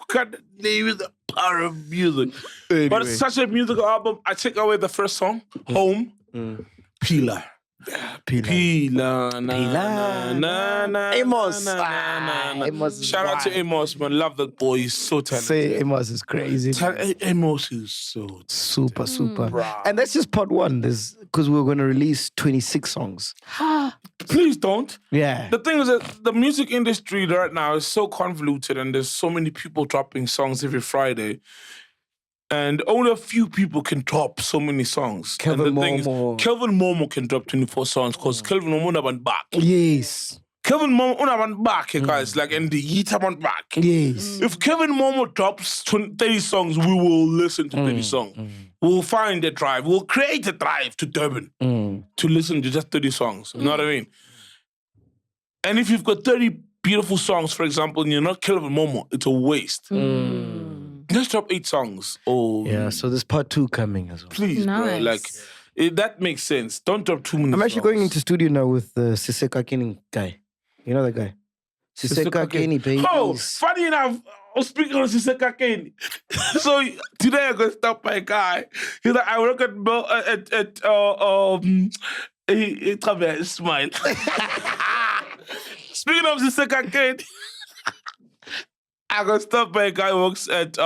God, the name is the power of music. Anyway. But it's such a musical album. I take away the first song, Home, Pila. Pila. Amos. Amos. Shout out to Amos, man. Love that boy. He's so talented. Say Amos is crazy. Amos is so super. And that's just part one. Because we're going to release 26 songs. Please don't. Yeah. The thing is that the music industry right now is so convoluted and there's so many people dropping songs every Friday. And only a few people can drop so many songs. Kelvin Momo can drop 24 songs because Kelvin Momo went back. Yes. Kelvin Momo went back, guys. Like, and the Yita went back. Yes. If Kelvin Momo drops 30 songs, we will listen to 30 songs. We'll find a drive. We'll create a drive to Durban to listen to just 30 songs. You know what I mean? And if you've got 30 beautiful songs, for example, and you're not Kelvin Momo, it's a waste. Let's drop 8 songs. Oh, yeah. So there's part 2 coming as well. Please, bro. Like, that makes sense. Don't drop too many I'm actually songs. going into studio now with the Siseka Kini guy. You know that guy? Siseka Kini, baby. Oh, funny enough, I was speaking on Siseka Kini. So today I got stopped by a guy. He's like, I work at smile. Speaking of Siseka Kini, I got stopped by a guy who works at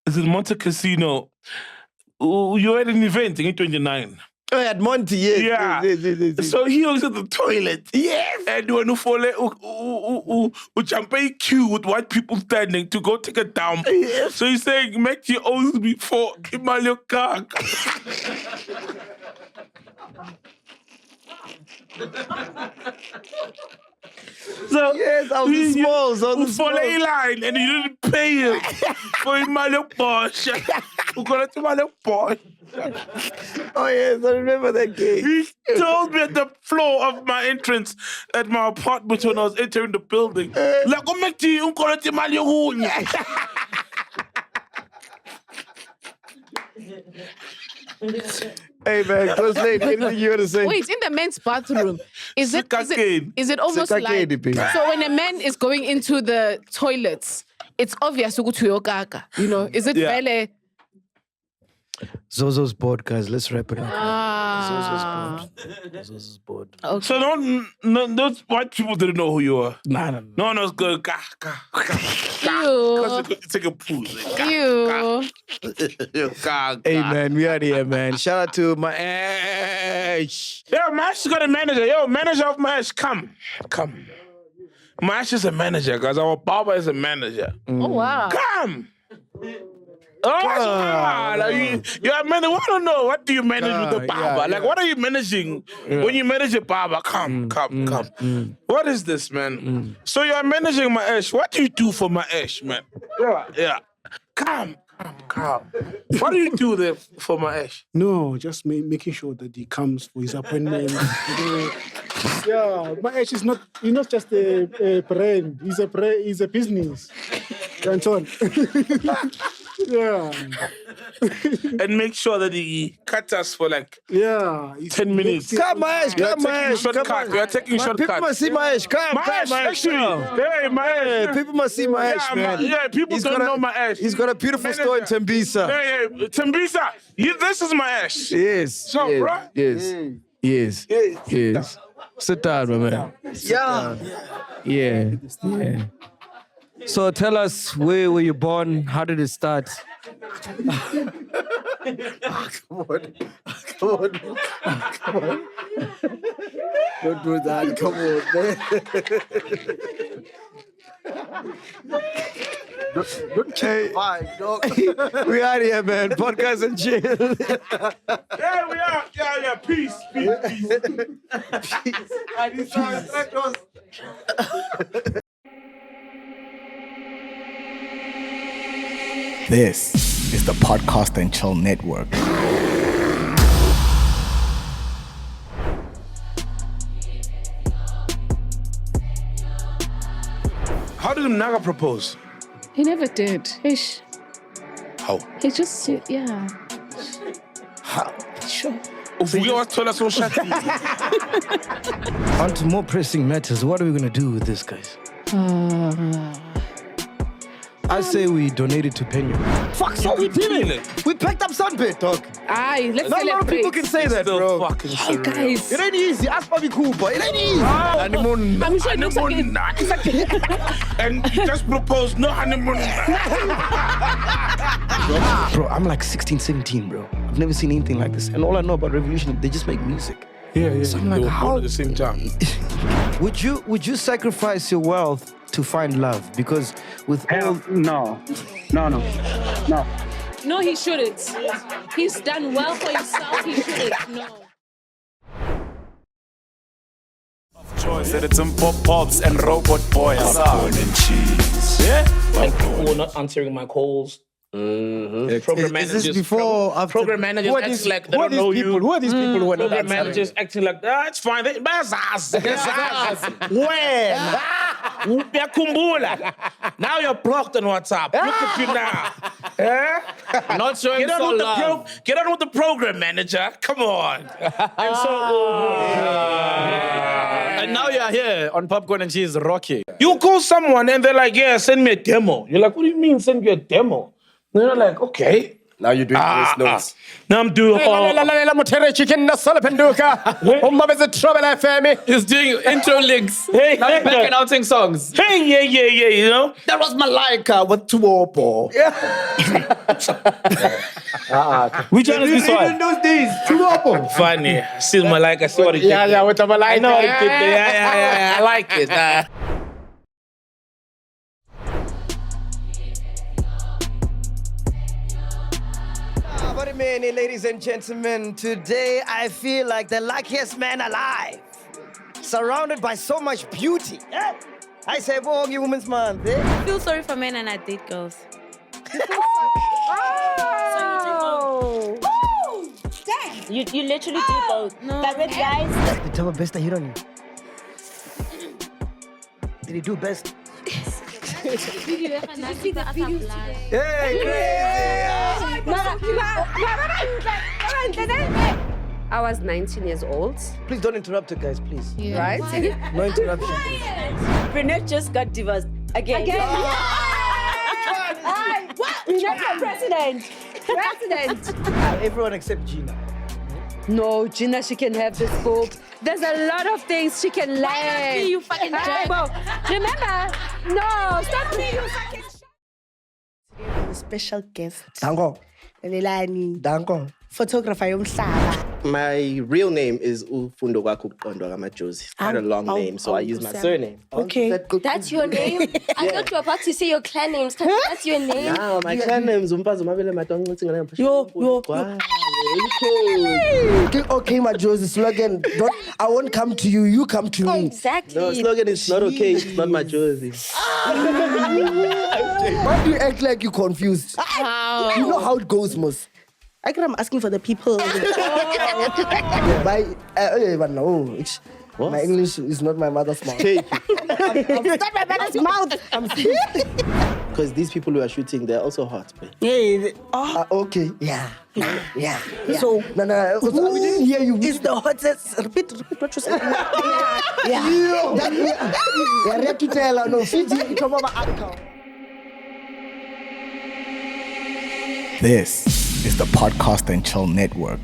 is it Monte Casino. You had an event in 29. Oh, at Monte, yes. Yeah. Yes. So he was at the toilet. Yes. And when you fall, champagne queue with white people standing to go take a dump. Yes. So he's saying, make your owns before Imalio Kak. So yes, I was small. So we follow a line and you didn't pay him for Imalio Porsche. We got it to Imalio Porsche. Oh yes, I remember that game. He told me at the floor of my entrance at my apartment when I was entering the building. Like, go make to you, call it Imalio Hunya. Hey man, close late. Anything you want to say? Wait, in the men's bathroom, is it almost like so when a man is going into the toilets, it's obvious ukuthu, you know? Is it really? Zozo's bored, guys. Let's wrap it up. Zozo's bored. Okay. So those white people didn't know who you were. No. No one was going, You. take a poo. Hey man, we are here, man. Shout out to my Ash. Yo, Mash got a manager. Yo, manager of Mash, come. Mash is a manager, guys. Our barber is a manager. Oh wow. Come. Oh, you're a manager. I don't know. What do you manage with the barber? Like, what are you managing when you manage a barber? Come. What is this, man? So you're managing my Ash. What do you do for my Ash, man? Yeah. Come. What do you do there for my Ash? No, just making sure that he comes for his appointment. Yeah, my Ash is not. He's not just a brand. He's a business. And so on. Yeah. And make sure that he cuts us for like 10 minutes. Come, Mahesh. We are taking shortcuts. People must see Mahesh. Come, actually. Hey, Mahesh. People must see Mahesh, man. Yeah, people don't know Mahesh. He's got a beautiful store in Tembisa. Yeah, Tembisa. This is Mahesh. Yes. So, bro. Yes. Sit down, my man. Yeah. So tell us, where were you born? How did it start? Come on. Don't do that. Come on, man. Don't change my dog. We are here, man. Podcast and chill. Yeah, we are. Yeah. Peace. This is the Podcast and Chill Network. How did Mnike propose? He never did. Ish. How? He just, yeah. How? Sure. On to more pressing matters. What are we going to do with this, guys? I say we donate it to Pena. Fuck, so we did it. We picked up Sunbit, dog. Aye, let's Not a lot of people can say that, bro. Hey, guys. It ain't easy. Ask Bobby Cooper. It ain't easy. Honeymoon. I'm sure it looks like And you just proposed no honeymoon. Bro, I'm like 16, 17, bro. I've never seen anything like this. And all I know about Revolution, they just make music. Yeah. So I'm like, how at the same time? Would you sacrifice your wealth to find love? Because with all... No, No, he shouldn't. He's done well for himself. He shouldn't. No. Choice, it's some pop-pops and robot boys. Popcorn and cheese. Yeah? Like people were not answering my calls. Program managers. Is this before? Program managers acting like they don't know you. Who are these people who are not Program managers acting like, it's fine. When? Now you're blocked on WhatsApp. Look at you now. Not showing Get on with the program manager. Come on. And now you're here on Popcorn and Cheese Rocky. You call someone and they're like, yeah, send me a demo. You're like, what do you mean send you a demo? And they're like, okay. Now you're doing voice notes. Now I'm doing He's doing intro links. Hey, Now back announcing songs. Hey, yeah, you know? That was Malaika with Tuopo. We trying to be Even those days, Tuopo. funny. See Malaika, I see what he did. Yeah, with the Malaika. I know what he did there. Yeah, I like it. What a minute, ladies and gentlemen. Today I feel like the luckiest man alive. Surrounded by so much beauty. I say, Bongi Women's Month. I feel sorry for men and I date girls. You literally do both. No. But with guys, The top of best I hit on you. Did he do best? Hey, crazy. I was 19 years old. Please don't interrupt her, guys, please. Yeah. Right? No interruption. Brunette just got divorced again. Brunette for president. Everyone except Gina. No, Gina, she can have the scope. There's a lot of things she can learn. You fucking Remember? No, stop me, you fucking special guest. Dango. Lelani. Dango. Photographer yomhlaba. My real name is Ufundogwaku Ndlozi. It's quite a long name, so I use my surname. Okay. That's your name? I thought you were about to say your clan names. That's your name? No, my clan name is Umpazo Mabele Matong. Yo. Okay, my Josie slogan. I won't come to you, you come to me. Exactly. No, slogan is not okay. It's not my Josie. Why do you act like you're confused? You know how it goes, Mos. I'm asking for the people. My English is not my mother's mouth. It's not my mother's mouth. Because these people who are shooting, they're also hot. Yeah. Okay. Yeah. So, we didn't hear you. It's the hottest. Repeat what you said. Yeah. You're ready to tell her. No, This is the Podcast and Chill Network.